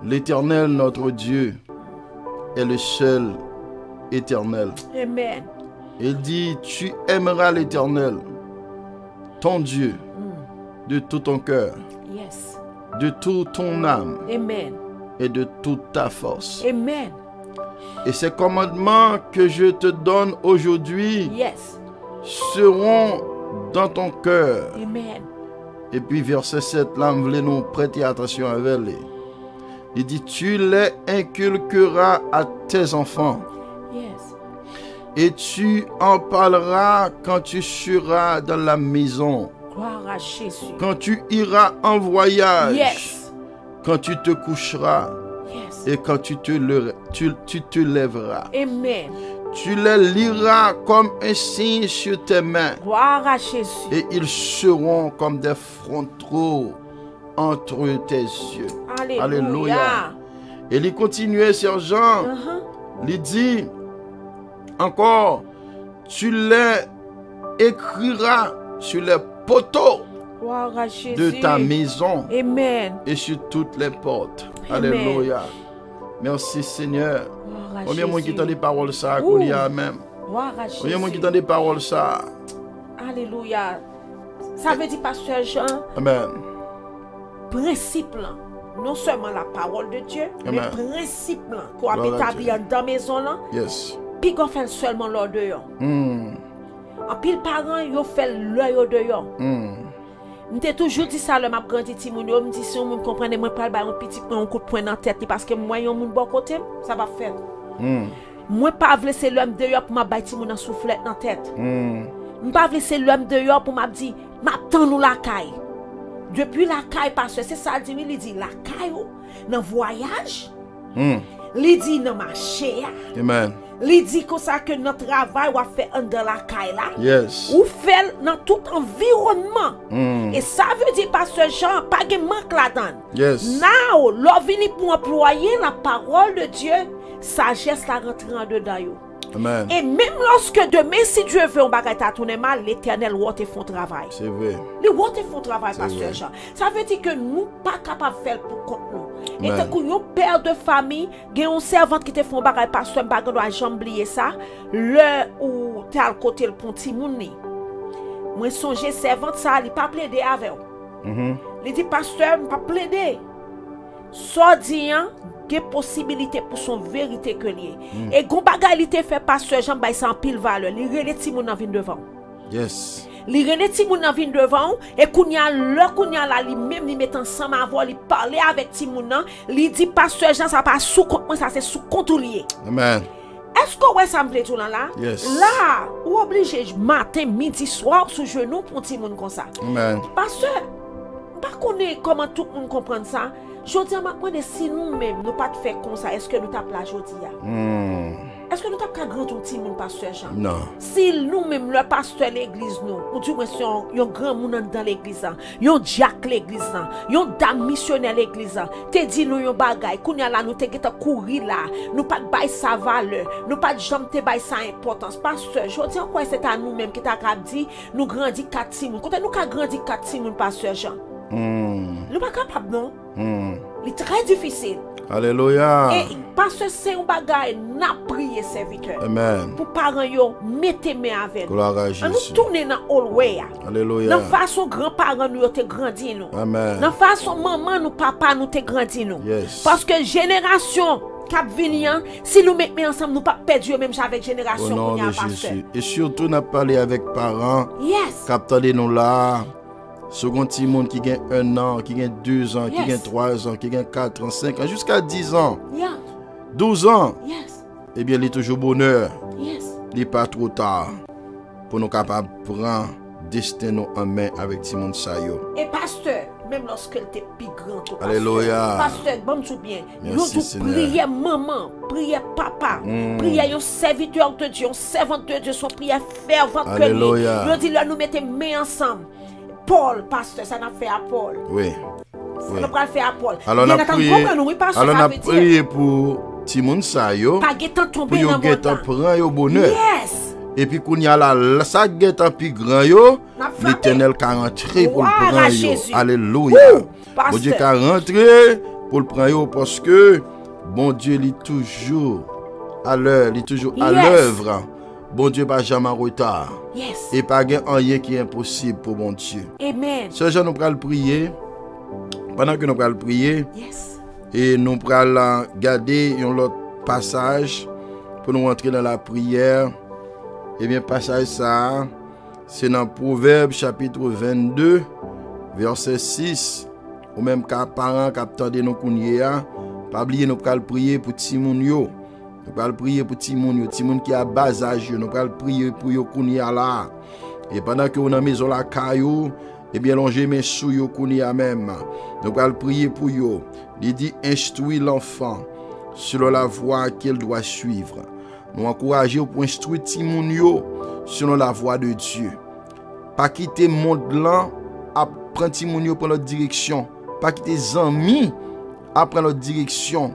l'Éternel notre Dieu est le seul éternel. Amen. Il dit, tu aimeras l'Éternel, ton Dieu, de tout ton cœur, de toute ton âme, et de toute ta force. Amen. Et ces commandements que je te donne aujourd'hui seront dans ton cœur. Amen. Et puis verset 7, là, vous voulez nous prêter attention avec lui. Il dit, tu les inculqueras à tes enfants. Et tu en parleras quand tu seras dans la maison. Gloire à Jésus. Quand tu iras en voyage. Quand tu te coucheras. Et quand tu te lèveras. Amen. Tu les liras comme un signe sur tes mains. Gloire à Jésus. Et ils seront comme des frontaux entre tes yeux. Alléluia. Et il continuait, sergent. Il dit encore, tu les écriras sur les poteaux de ta maison. Amen. Et sur toutes les portes. Amen. Alléluia. Merci Seigneur. Combien de monde qui entend des paroles ça, qu'on y a même. Combien de monde qui entend des paroles ça. Alléluia. Ça veut dire, pasteur Jean, Amen. principe là, non seulement la parole de Dieu, Amen. mais principe là, qu'on a établi dans la maison là, Yes. puis qu'on fait seulement l'heure dehors. En pile parents, ils fait l'heure dehors. M'te toujours dit ça, le m'a grandi Timoun, me dit si on me comprend, moi pas un petit un coup de poing dans la tête parce que moi yon moun bon côté, ça va faire. Moi pas laisser l'homme dehors pour m'a bâti mon soufflette dans la tête. Je pas laisser l'homme dehors pour m'a dit m'attend nous la caille. Depuis la caille parce que c'est ça dit il dit la caille dans voyage. Il dit dans marché. Amen. Il dit comme ça que notre travail va faire dans la caille là. Yes. Ou fait dans tout environnement. Et ça veut dire pasteur Jean pas de manque là-dedans. Yes. Now, l'on vient pour employer la parole de Dieu, sagesse la rentre en dedans yo. Amen. Et même lorsque demain, si Dieu veut un bagage à tourner mal, l'Éternel va te faire travail. C'est vrai. Les va te faire travail, pasteur Jean. Ça veut dire que nous pas capables de faire pour compte nous. Et tant que père de famille, il y a un servant qui te fait un bagage, pasteur, un bagage doit jamais oublier ça. Le où tu as le côté le petit mouni. Moi songe servante ça, il pas plaider avec. Il dit pasteur, pas plaider. Soit dit que possibilité pour son vérité que lié. Et gon bagay li te fait pasteur Jean bay sans pile valeur. Li relé ti moun nan vin devant. Yes. Li relé ti moun nan vin devant et kounya la li même li met ensemble avoir li parler avec ti moun nan, li dit pasteur Jean ça pas sous compte moi ça c'est sous compte lié. Amen. Est-ce que ouais ça me plaît tout là? Yes. Là, ou obligé matin, midi, soir sous genou pour ti moun comme ça. Amen. Pasteur, pas connaît comment tout le monde comprend ça. Je dis à ma si nous-mêmes, nous pas faire comme ça, est-ce que nous tapons la jodi? Est-ce que nous tapons qu'un grand outil, mon pasteur Jean? Non. Si nous-mêmes, le pasteur de l'église, nous, ou du moins, si un grand monde dans l'église, un diacre l'église, un dame missionnaire l'église, te dit nous un bagay, qu'on y a là, nous te geta courir là, nous pas bail sa valeur, nous pas jamais te bail sa importance. Pasteur, je dis encore c'est à nous-mêmes qui t'a dit, nous grandis 4 timons. Quand nous avons grandi 4 timons, pasteur Jean? Nous pas capable, non? C'est très difficile. Alléluia. Et parce que c'est un bagage, n'a prié serviteur. Amen. Pour parents yo, mettez main avec nous. Gloire à Nous Jésus. tourner dans all way. Alléluia. Dans façon grands-parents nous te grandi nous. Amen. Dans façon maman nous papa nous te grandi nous. Yes. Parce que génération cap venir, si nous mettons ensemble nous pas perdre même avec Au génération nom qu'on y a de pasteur. Jésus. Et surtout, n'a parlé avec parents. Yes. Captez nous là. Second petit monde qui gagne 1 an, qui gagne 2 ans, qui Yes. gagne 3 ans, qui gagne 4 ans, 5 ans, jusqu'à 10 ans, Yeah. 12 ans. Yes. Eh bien, il est toujours bonheur. Yes. Il n'est pas trop tard pour nous capables de prendre destin nous en main avec tout le monde. Et pasteur, même lorsque elle était plus grand, pasteur, Alléluia. pasteur, bon tout bien. Merci, Nous Seigneur. prions maman, prions papa, prions un serviteur de Dieu, un servante de Dieu, son prière fervente que lui. Alléluia. Nous dit là, nous mettons main ensemble. Paul, pasteur, ça n'a fait à Paul. Oui. Oui. Ça n'a fait à Paul. Alors, on a prié, oui, pasteur, alors on ça a veut dire, prié pour Timon Sayo, pas guettant pour tomber yo dans mon get temps. prend yo bonheur. Yes. Et puis qu'on y a là, ça get plus grand yo, N'a frappé. l'Éternel qu'a rentré pour le Gloire à prendre yo. Jésus. Alléluia. Pasteur. Bon Dieu qu'a rentré pour le prendre yo parce que bon Dieu il est toujours à l'heure, il est toujours à Yes. l'œuvre. Bon Dieu pas jamais en retard. Yes. Et pas rien qui est impossible pour bon Dieu. Amen. Ce jour nous allons prier. Pendant que nous allons prier, Yes. et nous allons garder un autre passage pour nous entrer dans la prière. Et bien, passage ça, c'est dans Proverbe chapitre 22, verset 6. Ou même qu'à parents qui attendent nous kounye, pas oublier nous allons prier pour Timoun yo. Nous allons prier pour Timoun yo, Timoun qui a bas âge, nous allons prier pour yo kounye là. Et pendant que vous dans la maison la caillou, eh bien, l'on mes sous yo kounye même. Nous allons prier pour yo. Il dit instruis l'enfant selon la voie qu'il doit suivre. Nous encourageons pour instruire Timoun yo selon la voie de Dieu. Pas quitter monde là, à prendre Timoun yo pour notre direction. Pas quitter amis apprendre l'autre direction.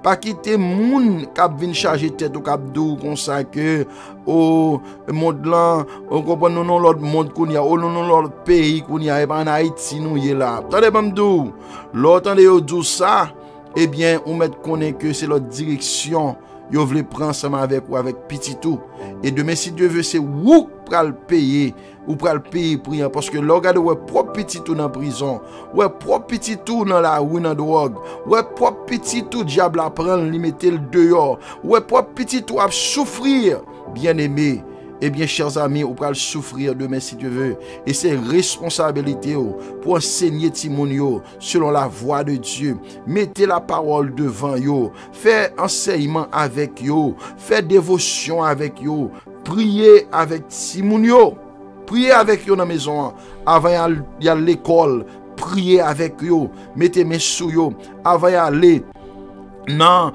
Pas quitter moun k'ap vinn charger tête ou k'ap dou comme ça que au monde là on comprend non l'autre monde qu'on y a non l'autre pays qu'on y a en Haïti nous y là. Attendez pas m'dou. L'autre yo dou ça, eh bien on met connaît que c'est l'autre direction. Yo vle prendre ensemble avec ou avec petit tout. Et demain si Dieu veut c'est ou pral payer ou pral payer priant parce que là regarde ouais propre petit tout dans prison, ouais propre petit tout dans la rue dans drogue, ouais propre petit tout diable a prendre li mettre le dehors, ouais propre petit tout a souffrir, bien-aimé. Eh bien, chers amis, on va souffrir demain si Dieu veut. Et c'est responsabilité pour enseigner Timonio selon la voie de Dieu. Mettez la parole devant yo. Faites enseignement avec yo. Faites dévotion avec yo. Priez avec Timonio. Priez avec yo dans la maison. Avant y a l'école. Priez avec yo. Mettez mes sous yo. Avant y aller. Non,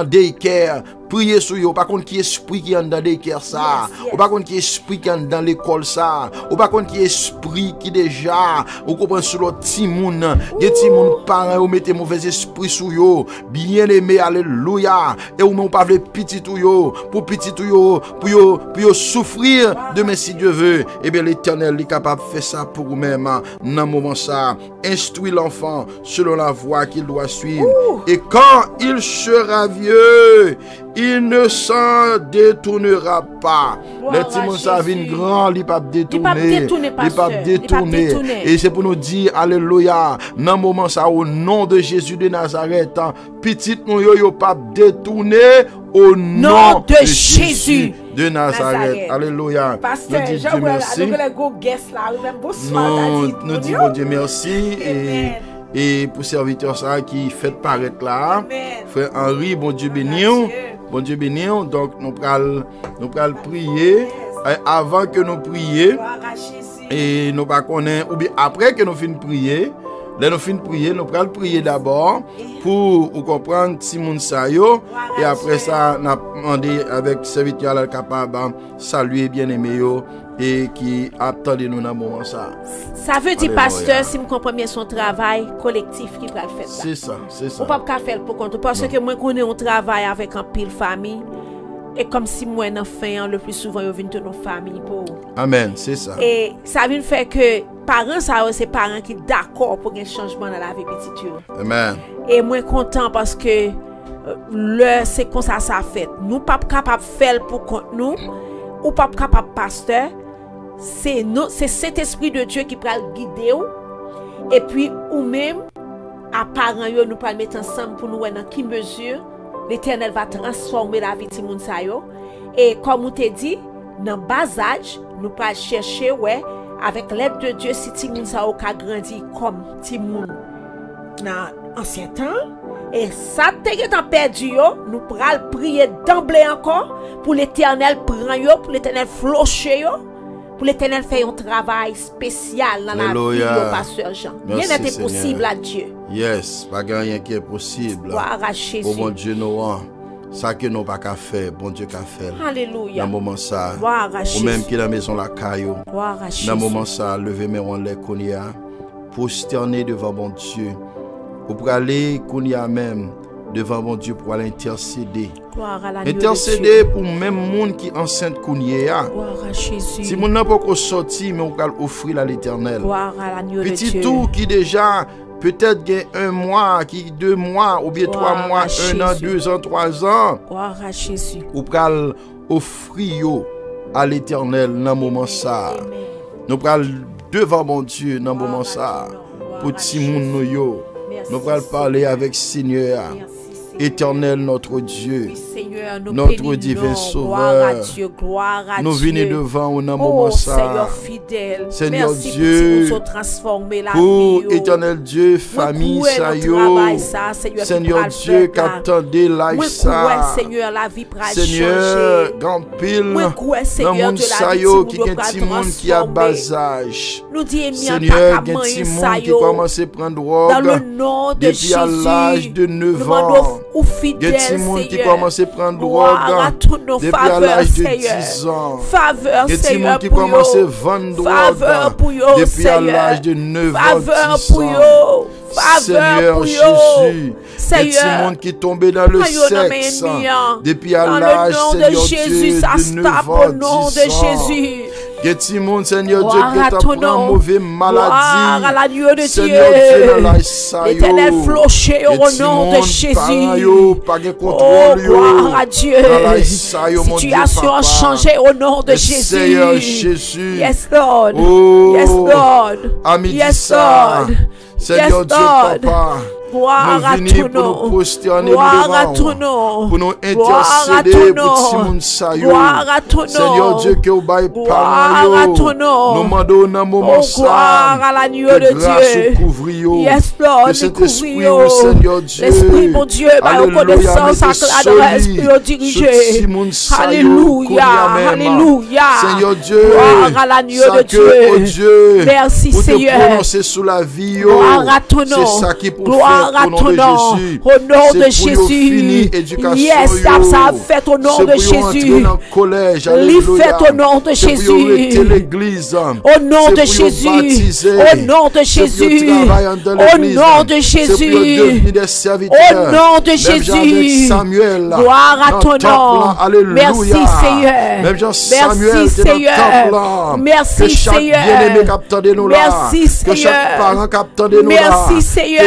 daycare. Priez sur yo, par contre qui esprit qui est dans daycare ça, ou par contre qui esprit qui est dans l'école ça, ou par contre qui esprit qui déjà, ou comprend sur l'autre petit monde, des petits monde parents ou mettez mauvais esprit sur yo, bien aimé, alléluia, et ou même pas veut petit tout yo, pour petit tout yo, pour yo souffrir demain si Dieu veut, et bien l'Éternel est capable de faire ça pour vous-même dans moment ça, instruit l'enfant selon la voie qu'il doit suivre, et quand il sera vieux, il ne s'en détournera pas. Les petits monde ça vient grand, il pas détourner, il pas détourner. Et c'est pour nous dire alléluia. Dans moment ça au nom de Jésus de Nazareth, petit nous yo pas détourner au nom de Jésus de Nazareth. Alléluia. Pasteur, nous disons Dieu merci. Nous disons Dieu merci et pour serviteur ça qui fait paraître là, frère Henri, bon Dieu béni. Bon Dieu béni, donc nous pral prier. Avant que nous prions, et nous pas connaître, ou bien après que nous finissons de prier, là nous finissons de prier, nous pral prier d'abord pour comprendre Simon Sayo, et après ça, nous avons demandé avec serviteur capable saluer bien-aimé et qui attendent nous dans le moment ça. Ça veut dire, pasteur, si je comprends bien son travail collectif qui va le faire. C'est ça, c'est ça. On ne peut pas faire pour compte. Parce que moi, quand on travaille avec un pile famille, et comme si moi, en fin, le plus souvent, je viens de nos familles pour. Amen, c'est ça. Et ça veut faire que parents, ça, c'est parents qui sont d'accord pour un changement dans la vie petite. Amen. Et moi, content parce que c'est comme ça fait. Nous pas capable de faire pour compte nous, ou pas capable pasteur. C'est cet esprit de Dieu qui peut guider et puis ou même à parents nous pas mettre ensemble pour nous voir dans quelle mesure l'Éternel va transformer la vie de moun sa yo. Et comme on te dit dans bas âge nous pas chercher avec l'aide de Dieu si ti moun sa yo ka grandi comme ti moun dans ancien temps. Et ça te perdu yo, nous pral prier d'emblée encore pour l'Éternel prend yo, pour l'Éternel flocher yo. Pour l'Éternel faire un travail spécial dans la vie de pasteur Jean. Rien n'est possible à Dieu. Yes, pas rien qui est possible. Gloire à Jésus. Oh mon Dieu, nous ça que nous pas qu'à faire, bon Dieu qu'a fait. Alléluia. Dans le moment ça, gloire à Jésus. Ou même qui dans la maison la caillou. Gloire à Jésus. Dans le moment ça, lever mes rangs les kounia, prosterner devant mon Dieu. Ou pour aller kounia même devant mon Dieu pour aller intercéder. Intercéder pour même monde qui enceinte kounia. Gloire à Jésus. Si mon n'a pas sorti, mais on va offrir à l'Éternel. Gloire à l'agneau de Dieu. Petit tout qui déjà peut-être gagne 1 mois, qui 2 mois, ou bien 3 mois, 1 an, 2 ans, 3 ans. Gloire à Jésus. Ou pral offrir à l'Éternel dans moment ça. Nous pral devant mon Dieu dans moment ça. Pour ti moun nou yo. Nous pral parler avec Seigneur. Éternel notre Dieu, Seigneur, notre divin sauveur, nous venons devant au moment ça. Seigneur fidèle, Seigneur merci Dieu, pour éternel Dieu, famille ça yo, Seigneur Dieu, qu'attendez life ça, Seigneur, grand pile, dans monde ça yo, qui est petit monde qui a bas âge, Seigneur, qui petit monde qui commence à prendre drogue, depuis à l'âge de 9 ans. Il y a des gens qui commencent à prendre drogue depuis à l'âge de 10 ans. Il y a des gens qui commencent à vendre drogue depuis à l'âge de 9 ans, 10 ans. Seigneur pour Jésus, Seigneur, il y a des monde qui est tombé dans le sexe depuis à l'âge, Seigneur Dieu, de 9 ans, 10 ans. Il y a des monde, Seigneur Dieu, qui est en mauvaise maladie. Seigneur Dieu, dans la saille. L'Éternel floché au nom de Jésus. Pas de contrôle. Gloire à Dieu. Situation changée au nom de Jésus. Seigneur Jésus. Yes, Lord. Oh, yes, Lord. Yes, Lord. Seigneur Dieu, Papa. Gloire à ton nom. Gloire à ton nom. Pour nous intercéder pour Timon Sayo. Gloire à ton nom. Seigneur Dieu, que vous baillez gloire à ton nom. Nous demandons dans moment ça. Gloire à l'agneau de Dieu. Yes, Lord. Que cet esprit, Seigneur Dieu. L'esprit, mon Dieu, par reconnaissance à travers l'esprit dirigé. Alléluia. Alléluia. Seigneur Dieu. Gloire à l'agneau de Dieu. Merci, Seigneur. Pour te prononcer sous la vie. Gloire à ton nom. C'est ça qui pour gloire à ton nom, au nom de Jésus. Yes, ça a fait au nom de Jésus. Il fait au nom de Jésus. Au nom de Jésus. Au nom de Jésus. Au nom de Jésus. Au nom de Jésus. Gloire à ton nom. Merci Seigneur. Merci Seigneur. Merci Seigneur. Merci Seigneur. Merci Seigneur.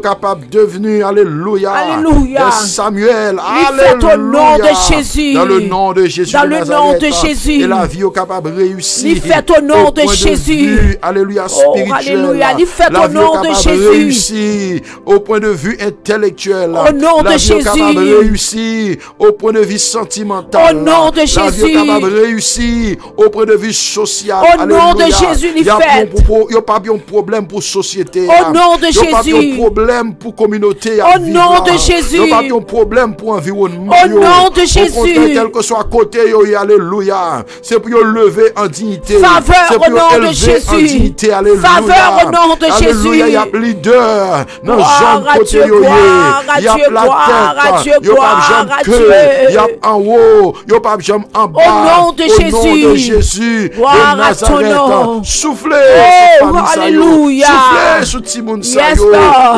Capable de devenir, alléluia, alléluia. Samuel, alléluia, au nom de Jésus, dans le nom de Jésus, dans le nom de Jésus, et la vie est capable de réussir, il fait au nom de Jésus, alléluia, spirituel, alléluia, il fait au nom de Jésus, réussir au point de vue intellectuel, au nom de Jésus, la vie est capable de réussir au point de vue sentimental, au nom de Jésus, la vie est capable de réussir au point de vue social, au nom de Jésus, il fait, il n'y a pas de problème pour société, au nom de Jésus, problème pour communauté au nom de Jésus. Il n'y a pas de problème pour environnement. Au nom de Jésus. Quel que soit côté, alléluia. C'est pour lever en dignité. Faveur au nom de Jésus. En dignité, alléluia. Faveur au nom de Jésus. Il y a leader. Dans gloire à Dieu, gloire à Dieu, gloire à Dieu, gloire à Dieu. Il y a en haut, il n'y a pas de jambe en bas. Au nom de Jésus. Au nom de Jésus. Gloire à ton nom. Soufflez. Alléluia. Soufflez sous Timon Sayo.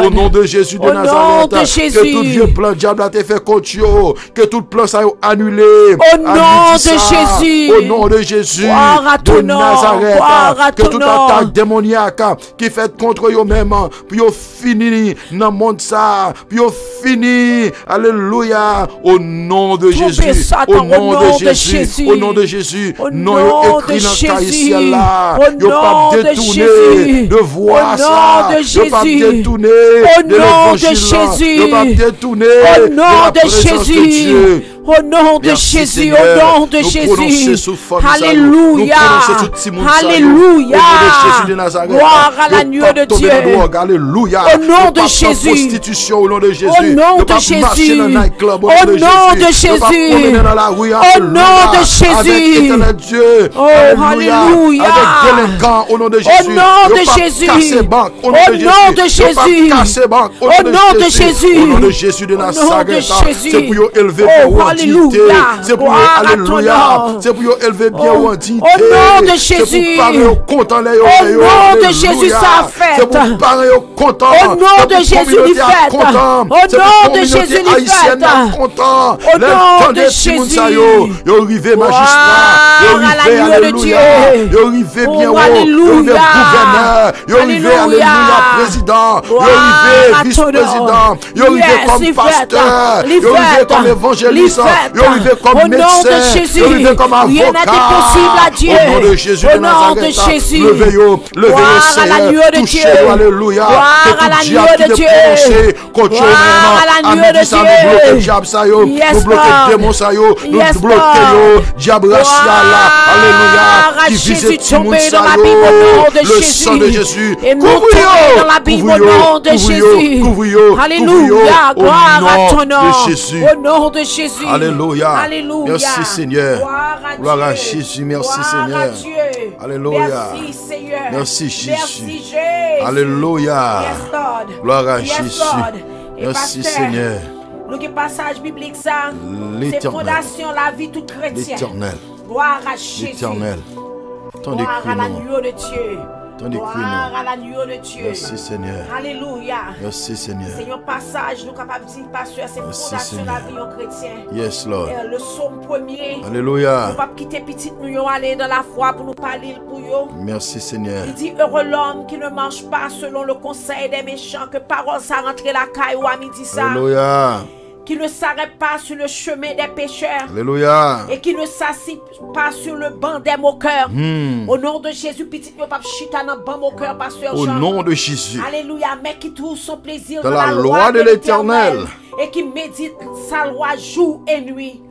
Au nom de Jésus de Nazareth, que tout vieux plan diable a été fait contre eux, que tout plan ça a annulé. Au nom de Jésus. Au nom de Jésus de Nazareth, que toute attaque démoniaque qui fait contre eux-mêmes, puis ils finissent dans le monde ça, puis ils finissent, alléluia, au nom de Jésus, au nom de Jésus, au nom de Jésus, non écrit dans le ciel là, ils pas détourné de voir ça, ils pas détourné de l'évangile, ils pas détourné de la présence de Dieu. Au nom de Jésus, au nom de Jésus. Alléluia. Alléluia. Gloire à l'agneau de Dieu. Alléluia. Au nom de Jésus. Au nom de Jésus. Au nom de Jésus. Au nom de Jésus. Au nom de Jésus. Oh, alléluia. Au nom de Jésus. Au nom de Jésus. Au nom de Jésus. Au nom de Jésus. Au nom de Jésus de Nazareth. C'est pour élever c'est pour alléluia. C'est pour élever bien en dignité. Au nom de Jésus. C'est pour parler content les au nom de Jésus ça fait. C'est pour parler content. Au nom de Jésus il fait. Au nom de Jésus il fait. Au nom de Jésus. Yo arrivé magistrat. Yo arrivé alléluia. Yo arrivé bien haut. Yo arrivé gouverneur. Yo arrivé alléluia président. Yo arrivé vice-président. Yo arrivé comme pasteur. Yo arrivé comme évangéliste. Yo arrivé comme médecin. Yo arrivé comme avocat. Rien n'est impossible à Dieu. Au nom de Jésus de Nazareth. Levez-yo, Seigneur. Touchez-yo, alléluia. Que tout diable qui est prononcé contre eux-mêmes. Amis, ça nous bloque diable ça yo. Nous bloquons démon ça yo. Nous bloquons yo. Diable racial là. Alléluia. Qui vise Timon ça yo. Le sang de Jésus. Couvre-yo. Alléluia. Gloire à ton nom. De Jésus. Au nom de Jésus. Alléluia. Alléluia. Merci Seigneur. Gloire à Jésus. Merci Seigneur. Alléluia. Merci Seigneur. Merci Jésus. Merci Jésus. Alléluia. Yes, Lord. Gloire à Yes, Jésus. Lord. Merci pasteur, Seigneur. Nous qui passage biblique ça. C'est L'Éternel. fondation la vie toute chrétienne. L'Éternel. Gloire à Jésus. L'Éternel. Tant Gloire à d'écrit non. l'agneau de Dieu. Tandis que Gloire nous. à l'agneau de Dieu. Merci Seigneur. Alléluia. Merci Seigneur. Seigneur, passage, nous capables de dire, pasteur, c'est Merci, fondation de Seigneur. la vie en chrétien. Yes Lord. Le psaume premier. Nous Alléluia. ne pas quitter petite nous yo aller dans la foi pour nous parler pour yo. Merci Seigneur. Il dit heureux l'homme qui ne marche pas selon le conseil des méchants, que parole ça rentre la caille ou à midi ça. Alléluia. Qui ne s'arrête pas sur le chemin des pécheurs. Alléluia. Et qui ne s'assit pas sur le banc des moqueurs. Au nom de Jésus, petit yo pas chita dans banc moqueur, pasteur Au Jean. nom de Jésus. Alléluia, mais qui trouve son plaisir Dans la loi de l'Éternel. et qui médite sa loi jour et nuit.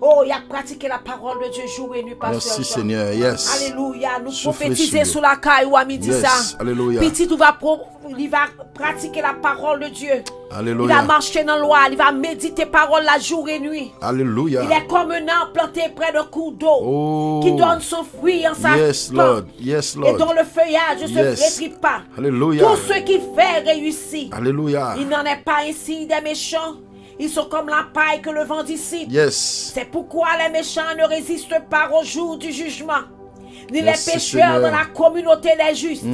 Oh, il a pratiqué la parole de Dieu jour et nuit, pasteur Merci Jean. Seigneur. Yes. Alléluia, nous Soufflez prophétiser sur sous la caille ou à midi Yes. ça. Alléluia. Petit, il va pratiquer la parole de Dieu. Il va Alléluia. marcher dans la loi, il va méditer parole la jour et nuit. Alléluia. Il est comme un arbre planté près d'un cours d'eau Oh. qui donne son fruit en sa Yes temps. Lord. Yes Et dont Lord. le feuillage ne se Yes. flétrit pas. Alléluia. Tout ce qui fait réussit. Alléluia. Il n'en est pas ainsi des méchants. Ils sont comme la paille que le vent dissipe. Yes. C'est pourquoi les méchants ne résistent pas au jour du jugement, ni Merci, les pécheurs Seigneur. dans la communauté des justes.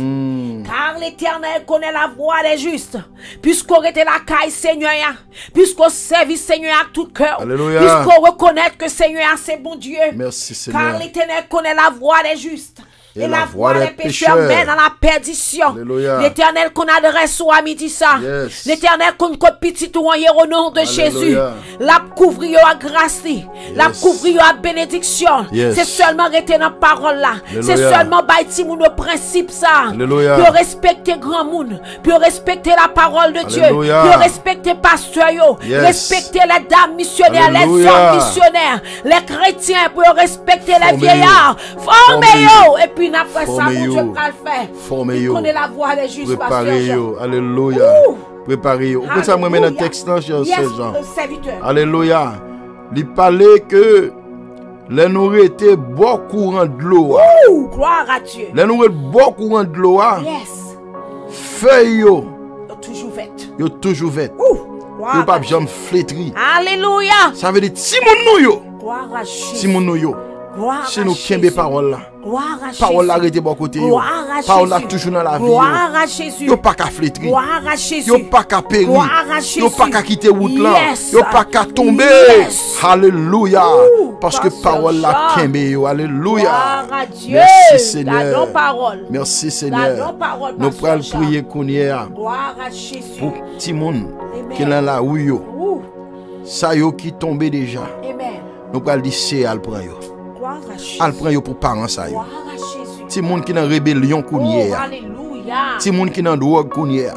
Car l'Éternel connaît la voie des justes. Puisqu'on était la caille Seigneur, puisqu'on servit Seigneur à tout cœur, Alléluia. puisqu'on reconnaît que Seigneur c'est bon Dieu. Merci Car Seigneur. l'Éternel connaît la voie des justes. Et la voie des pécheurs pécheurs mène à la perdition. Alléluia. L'Éternel qu'on adresse au midi ça. Yes. L'Éternel qu'on petit ou en au nom de Alléluia. Jésus. La couvrir à grâce. La Yes. couvrir à bénédiction. Yes. C'est seulement rester dans la parole là. C'est Alléluia. seulement bâtir nos principes ça. Alléluia. Pour respecter grand monde. Pour respecter la parole de Dieu. Alléluia. Pour respecter pasteur yo. Yes. Respecter les dames missionnaires, les Alléluia. hommes missionnaires, les chrétiens. Pour respecter les Formez-yo. vieillards. Formez-yo. Et puis après ça, Formez-yo. mon Dieu va le faire. Formez-yo. Il connaît la voie des justes, pasteur Jean. Préparez-yo. Alléluia. Ouh. Préparez-yo. Vous ça me met dans le texte là, cher Yes, Jean. le serviteur. Alléluia. Il parlait que les nourris étaient bon courant de l'eau. Ouh, gloire à Dieu. Les nourris bon courant de l'eau. Yes. Feuilles yo, Toujours vête. yo toujours vête. Ouh, Yo gloire pas à Dieu. jamais flétri. Alléluia. Ça veut dire si mon nou yo, Gloire à si Jésus. mon nou yo. Gloire Si à nous Jésus. kembe parole là. Gloire à Jésus. Parole là arrêté bon côté yo. Gloire à Parole là Jésus. toujours dans la vie. Gloire à Jésus. Yo pas qu'à flétri. Gloire à Jésus. Yo pas qu'à périr. Gloire à Jésus. Yo pas qu'à quitter route là. Yes. Yo pas qu'à tomber. Yes. Alléluia. Ouh, Parce que Pasteur parole là Jean. kembe yo. Alléluia. Gloire à Dieu. Merci Seigneur. La non-parole. Merci La Seigneur. non-parole, Nous Pasteur prenons Jean. prier qu'on y est Gloire à Jésus. pour petit monde Amen. qui est dans la rue yo. Ouh, Ça yo qui tombé déjà. amen. Nous prenons dire c'est al prend yo. Gloire à Jésus. Al prend yo pour parents ça yo. Gloire à Jésus. Petit monde qui dans rébellion qu'on y est. Oh, alléluia. Petit monde qui dans drogue qu'on y est.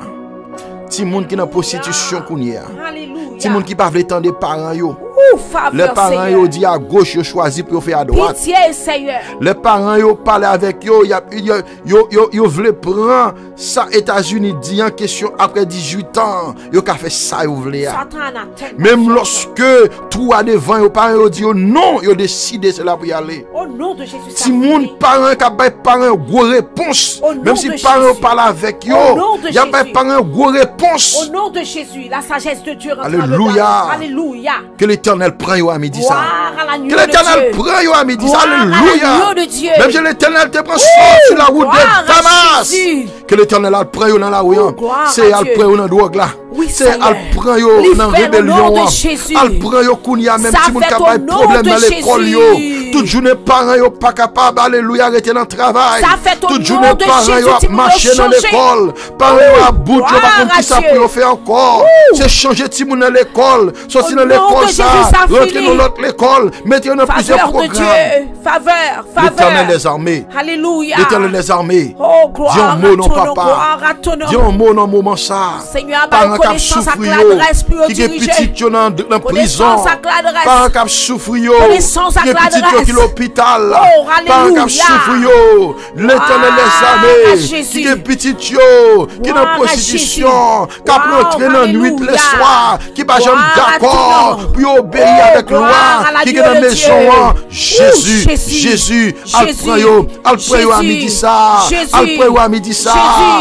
Petit monde qui dans prostitution qu'on y est. Alléluia. Petit monde qui pas veut tendre parents yo. Ouh, faveur, Les parents Seigneur. yo dit à gauche yo choisi pour faire à droite. Pitié, Seigneur. Les parents yo parlent avec yo, yo vle prendre ça États-Unis dit en question après 18 ans, yo ka fait ça yo vle ya. Satan a tellement Même fait. lorsque tout a devant yo parents yo dit yo non, yo décidé c'est là pour y aller. Au nom de Jésus. Si moun parents ka bay parents go réponse, Au nom même si de parents Jésus. parlent avec yo, Au nom de y a bay Jésus. parents go réponse. Au nom de Jésus, la sagesse de Dieu rentre Alléluia. dedans. Alléluia. Que l'Éternel prend yo à midi ça. Gloire à l'agneau Que de l'Éternel Dieu. prend yo à midi ça. Gloire à Alléluia. l'agneau de Dieu. Même si l'Éternel te prend sur la route gloire de à Damas. Jésus. Que l'Éternel a prend yo dans la rue. gloire C'est à al Dieu. prend yo dans drogue là. Oui, C'est Seigneur. al prend yo Li dans fait au nom rébellion. de Jésus. Al prend yo kounya même Ça si moun fait ka au bay nom problème de dans l'école yo. Jésus. Toute journée parents yo pas capable alléluia arrêter dans le travail. Ça fait au Toute nom journée de parents Jésus, yo ti moun marcher yo dans changer. l'école. Parents yo à bout yo gloire pas contre à qui ça Dieu. pour yo faire encore. C'est changer ti moun dans l'école. Sortir Au dans nom l'école de ça. Jésus, ça Rentrer finit. dans l'autre école. Mettez dans plusieurs Faveur de programmes. Dieu. Faveur. L'Éternel Faveur. des armées. Alléluia. L'Éternel des armées. Oh, gloire Dis un à mot non ton nom. papa. Gloire à ton nom. Dis un mot dans le moment ça. Seigneur, Parents par qui connaissance à souffrent l'adresse pour qui est diriger. petit yo dans prison. Connaissance à l'adresse. Parents qui souffrent Connaissance à qui est petit yo l'adresse. qui l'hôpital. Oh, Parents alléluia. qui souffrent l'Éternel des à armées. Jésus. Qui est petit yo qui est Gloire dans à prostitution. Jésus. Qui a rentré dans la nuit Alléluia. le soir. Qui pas jamais Gloire à d'accord ton nom. pour obéir Oh, avec loi. gloire à Qui est l'agneau dans la de maison. Dieu. Jésus. Ouh, Jésus. Jésus. Al Jésus. prend yo à Jésus. midi ça. Jésus. Al prend yo à midi ça.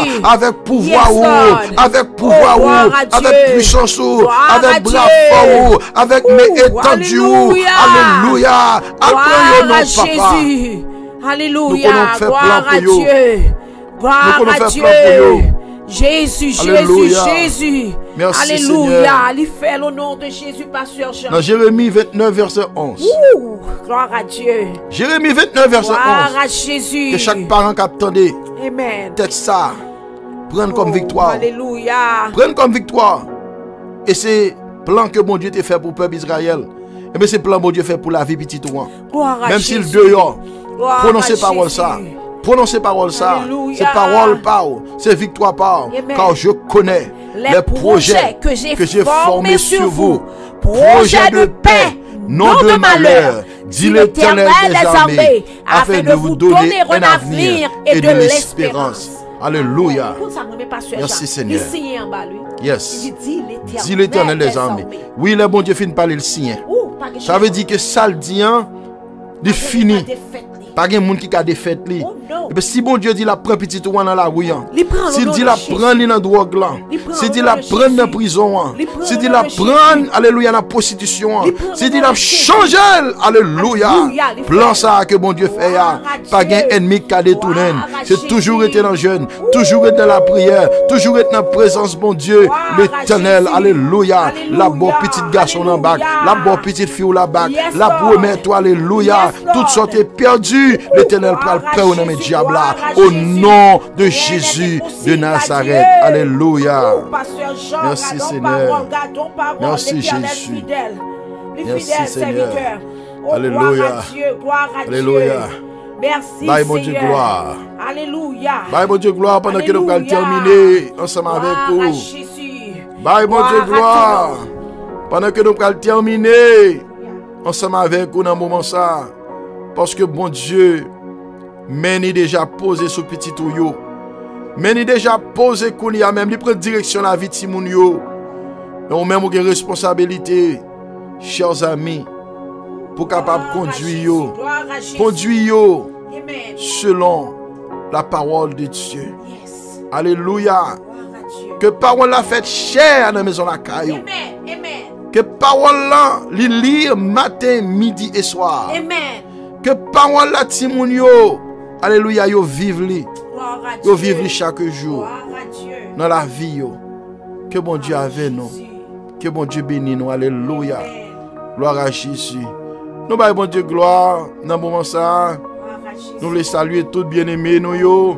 Jésus. Avec pouvoir Yes, ou. Lord. Avec pouvoir Oh, ou. gloire à Dieu. Avec puissance ou. Gloire à Avec Dieu. bravoure ou. Avec mes étendues ou. Alléluia. Alléluia. Al prend yo Gloire non à papa. Jésus. Alléluia. Nous connaissons faire Gloire plan à pour yo. Dieu. Gloire Nous à faire Dieu. plan pour eux. Jésus, Alléluia. Jésus. Merci, Alléluia. Il fait le nom de Jésus, Pasteur Jean. Dans Jérémie 29, verset 11. Ouh, gloire à Dieu. Jérémie 29, verset Gloire 11. à Jésus. Que chaque parent qui attendait, Amen. peut-être ça, prenne comme victoire. Alléluia. Prenne comme victoire. Et c'est plan que mon Dieu t'a fait pour le peuple Israël. Et bien c'est plan que mon Dieu fait pour la vie petite ou. Gloire à Même Jésus. s'il dehors, Gloire prononcez à parole Jésus. ça. Prononcez parole ça. Alléluia. C'est parole par, c'est victoire par. Amen. Car je connais Les projets que j'ai formés sur vous. Projets de paix, non de malheur, dit l'Éternel des armées, afin de vous donner un avenir et de l'espérance. Alléluia. Merci, Seigneur. Il signe en bas, lui. Yes. Il dit Dit l'Éternel des armées. Oui, le bon Dieu finit par le signer. Ça veut dire que ça le dit, il finit. Pas de monde qui a défait lui. Et bien si bon Dieu dit la prend petit ou dans la rue, s'il dit la prend dans la drogue là, s'il dit la prend dans la prison, s'il dit la prend alléluia dans la prostitution, s'il dit la changer alléluia. Plan ça que bon Dieu fait pas de ennemi qui a détourné. C'est toujours été dans le jeûne, toujours être dans la prière, toujours être dans la présence bon Dieu, l'Éternel alléluia. La bonne petite garçon en bas, la bonne petite fille là bas, la première toi alléluia. Toutes sortes est perdues. L'Éternel prend le père au nom du diable là. Au nom de Jésus de Nazareth. Alléluia. Merci Seigneur. Merci Jésus. Merci Seigneur. Alléluia. Alléluia. Merci Bye mon Dieu Seigneur. gloire. Alléluia. Bye mon Dieu gloire pendant que nous allons terminer ensemble avec vous. Bye mon Dieu gloire. Pendant que nous allons terminer ensemble avec vous dans le moment ça. Parce que bon Dieu, meni déjà posé sur petit touyo. Meni déjà posé qu'on y a même, il prend direction la vie de Simon yo. Mais même ou une responsabilité, chers amis, pour capable conduire yo selon la parole de Dieu. Alléluia. Que parole la fait chère dans la maison la caillou. Que parole là, li lire matin, midi et soir. Amen. Que parole la Timoun yo, alléluia, yo vive li. Yo vive li chaque jour. Dans la vie yo. Que bon Dieu avec nous. Que bon Dieu bénisse nous. Alléluia. Gloire à Jésus. Nous baillons bon Dieu gloire dans le moment ça. Nous les saluer tous bien-aimés nous yo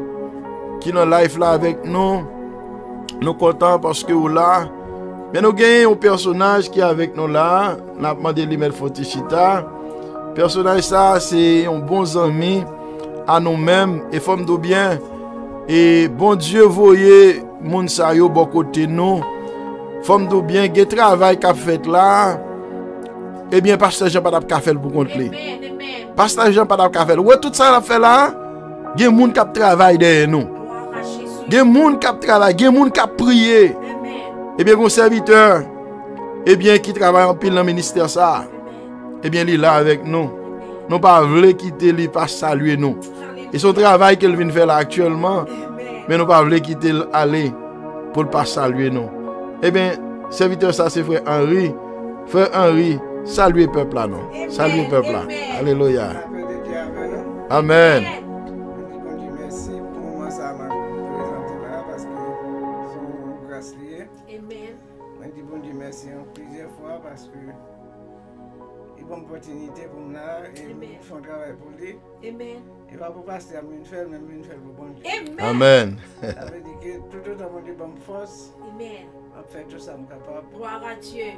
qui dans life là avec nous. Nous contents parce que là, mais nous gagnons un personnage qui est avec nous là. Nous avons demandé l'email Fotichita. Personnage ça c'est un bon ami à nous-mêmes et femme de bien. Et bon Dieu voyez moun sa yo bon côté nous. Femme de bien, il y a travail qu'a fait là. Eh bien pasteur Jean pas d'ap faire pour compte lui. Pasteur Jean pas d'ap faire. Ouais tout ça l'a fait là. Il y a moun qui travaille derrière nous. Il y a moun qui travaille, il y a moun qui prier. Eh bien, mon serviteur, eh bien, qui travaille en pile dans le ministère, ça, eh bien, il est là avec nous. Nous ne pas voulons quitter lui, pas saluer nous. Et son travail qu'il vient faire là actuellement, mais nous ne pas voulons quitter aller pour ne pas saluer nous. Eh bien, serviteur, ça, c'est frère Henri. Frère Henri, saluez le peuple là, non? Saluez le peuple là. Alléluia. Amen. Parce que il y a une opportunité pour moi et font travail pour lui. Amen. Il va pas passer à une faire, même une faire pour bon Dieu. Amen. Ça veut dire que tout autant mon Dieu bonne force. Amen. On fait tout ça capable. Gloire à Dieu.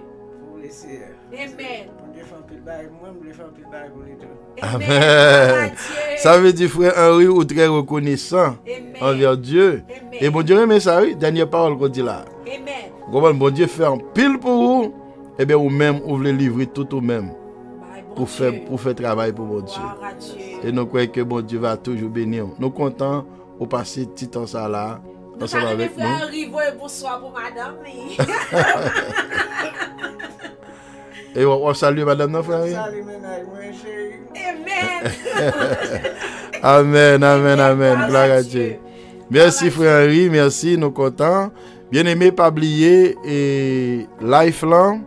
Pour laisser. Amen. Mon Dieu fait un peu de bail, moi je le fais un peu de bail pour lui tout. Amen. Ça veut dire frère Henri ou très reconnaissant envers Dieu. Amen. Et bon Dieu aime ça oui, dernière parole qu'on dit là. Amen. Bon Dieu fait un pile pour vous. Eh bien, ou même, vous voulez livrer tout ou même pour faire travail pour mon Dieu. Et nous croyons que bon Dieu va toujours bénir. Nous sommes contents de passer petit temps ça là. Ensemble avec nous. Bonsoir pour madame. Et on salue madame, non, frère? Amen, amen, amen. Gloire à Dieu. Merci, frère Henri. Merci, nous sommes contents. Bien aimé, pas oublier et Lifeline.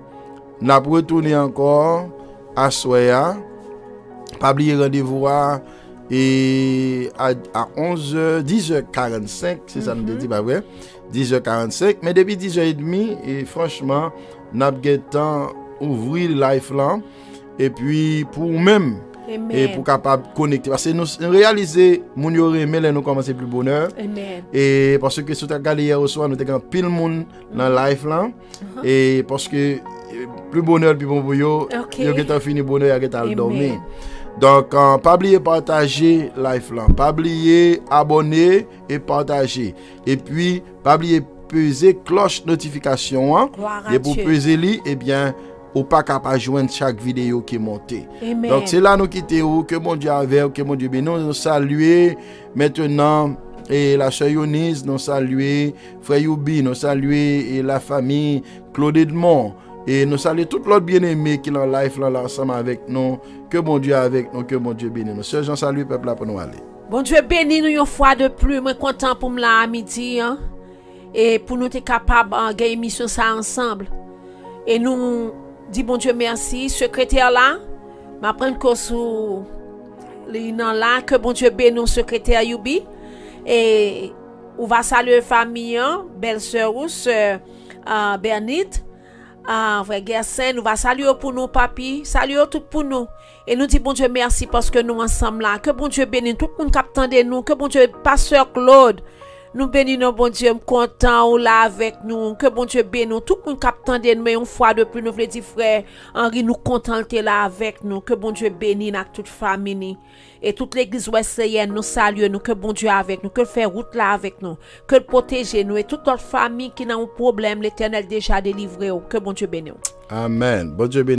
N'a pas retourné encore à Soya. Pas oublier rendez-vous et à 10h45, c'est ça nous dit pas vrai, 10h45, mais depuis 10h30 et franchement, n'a pas temps ouvrir live là et puis pour même Amen. Et pour capable connecter parce que nous réaliser mon yo remel nous commencer plus bonheur. Amen. Et parce que si tu as regardé hier au soir nous t'ai pile monde dans live là et parce que plus bonheur plus bon pour yo yo qui fini bonheur qui t'a dormir. Donc pas oublier partager live là, pas oublier abonner et partager et puis pas oublier peser cloche notification hein, et pour peser li et bien ou pas capable joindre chaque vidéo qui est montée. Amen. Donc c'est là nous quitter que mon Dieu avec que mon Dieu bénisse nous saluer maintenant et la sœur Eunice nous saluer frère Youbi nous saluer et la famille Claude Edmond et nous saluer tout l'autre bien-aimé qui est en live là ensemble avec nous que mon Dieu avec nous que mon Dieu bénisse nous. Sœur Jean salue peuple là pour nous aller. Bon Dieu bénisse nous une fois de plus, moi content pour me la à midi hein, et pour nous être capable de gagner émission ça ensemble. Et nous dis bon Dieu merci, secrétaire là, m'apprendre que sous les nan là que bon Dieu bénisse secrétaire Youbi et on va saluer famille, belle sœur ou sœur Bernite, frère Gersen, nous va saluer pour nous papi, saluer tout pour nous et nous dit bon Dieu merci parce que nous ensemble là, que bon Dieu bénisse tout le monde qui attend de nous, que bon Dieu pasteur Claude nous bénissons, bon Dieu, content ou là avec nous. Que bon Dieu bénisse tout le monde qui attend de nous. Mais une fois de plus, nous voulons dire, frère Henri, nous content de là avec nous. Que bon Dieu bénisse toute famille. Et toute l'église wesleyenne nous salue nous. Que bon Dieu avec nous. Que le fait route là avec nous. Que le protéger nous. Et toute notre famille qui n'a un problème, l'Éternel déjà délivré. Que bon Dieu bénisse. Amen. Bon Dieu bénisse.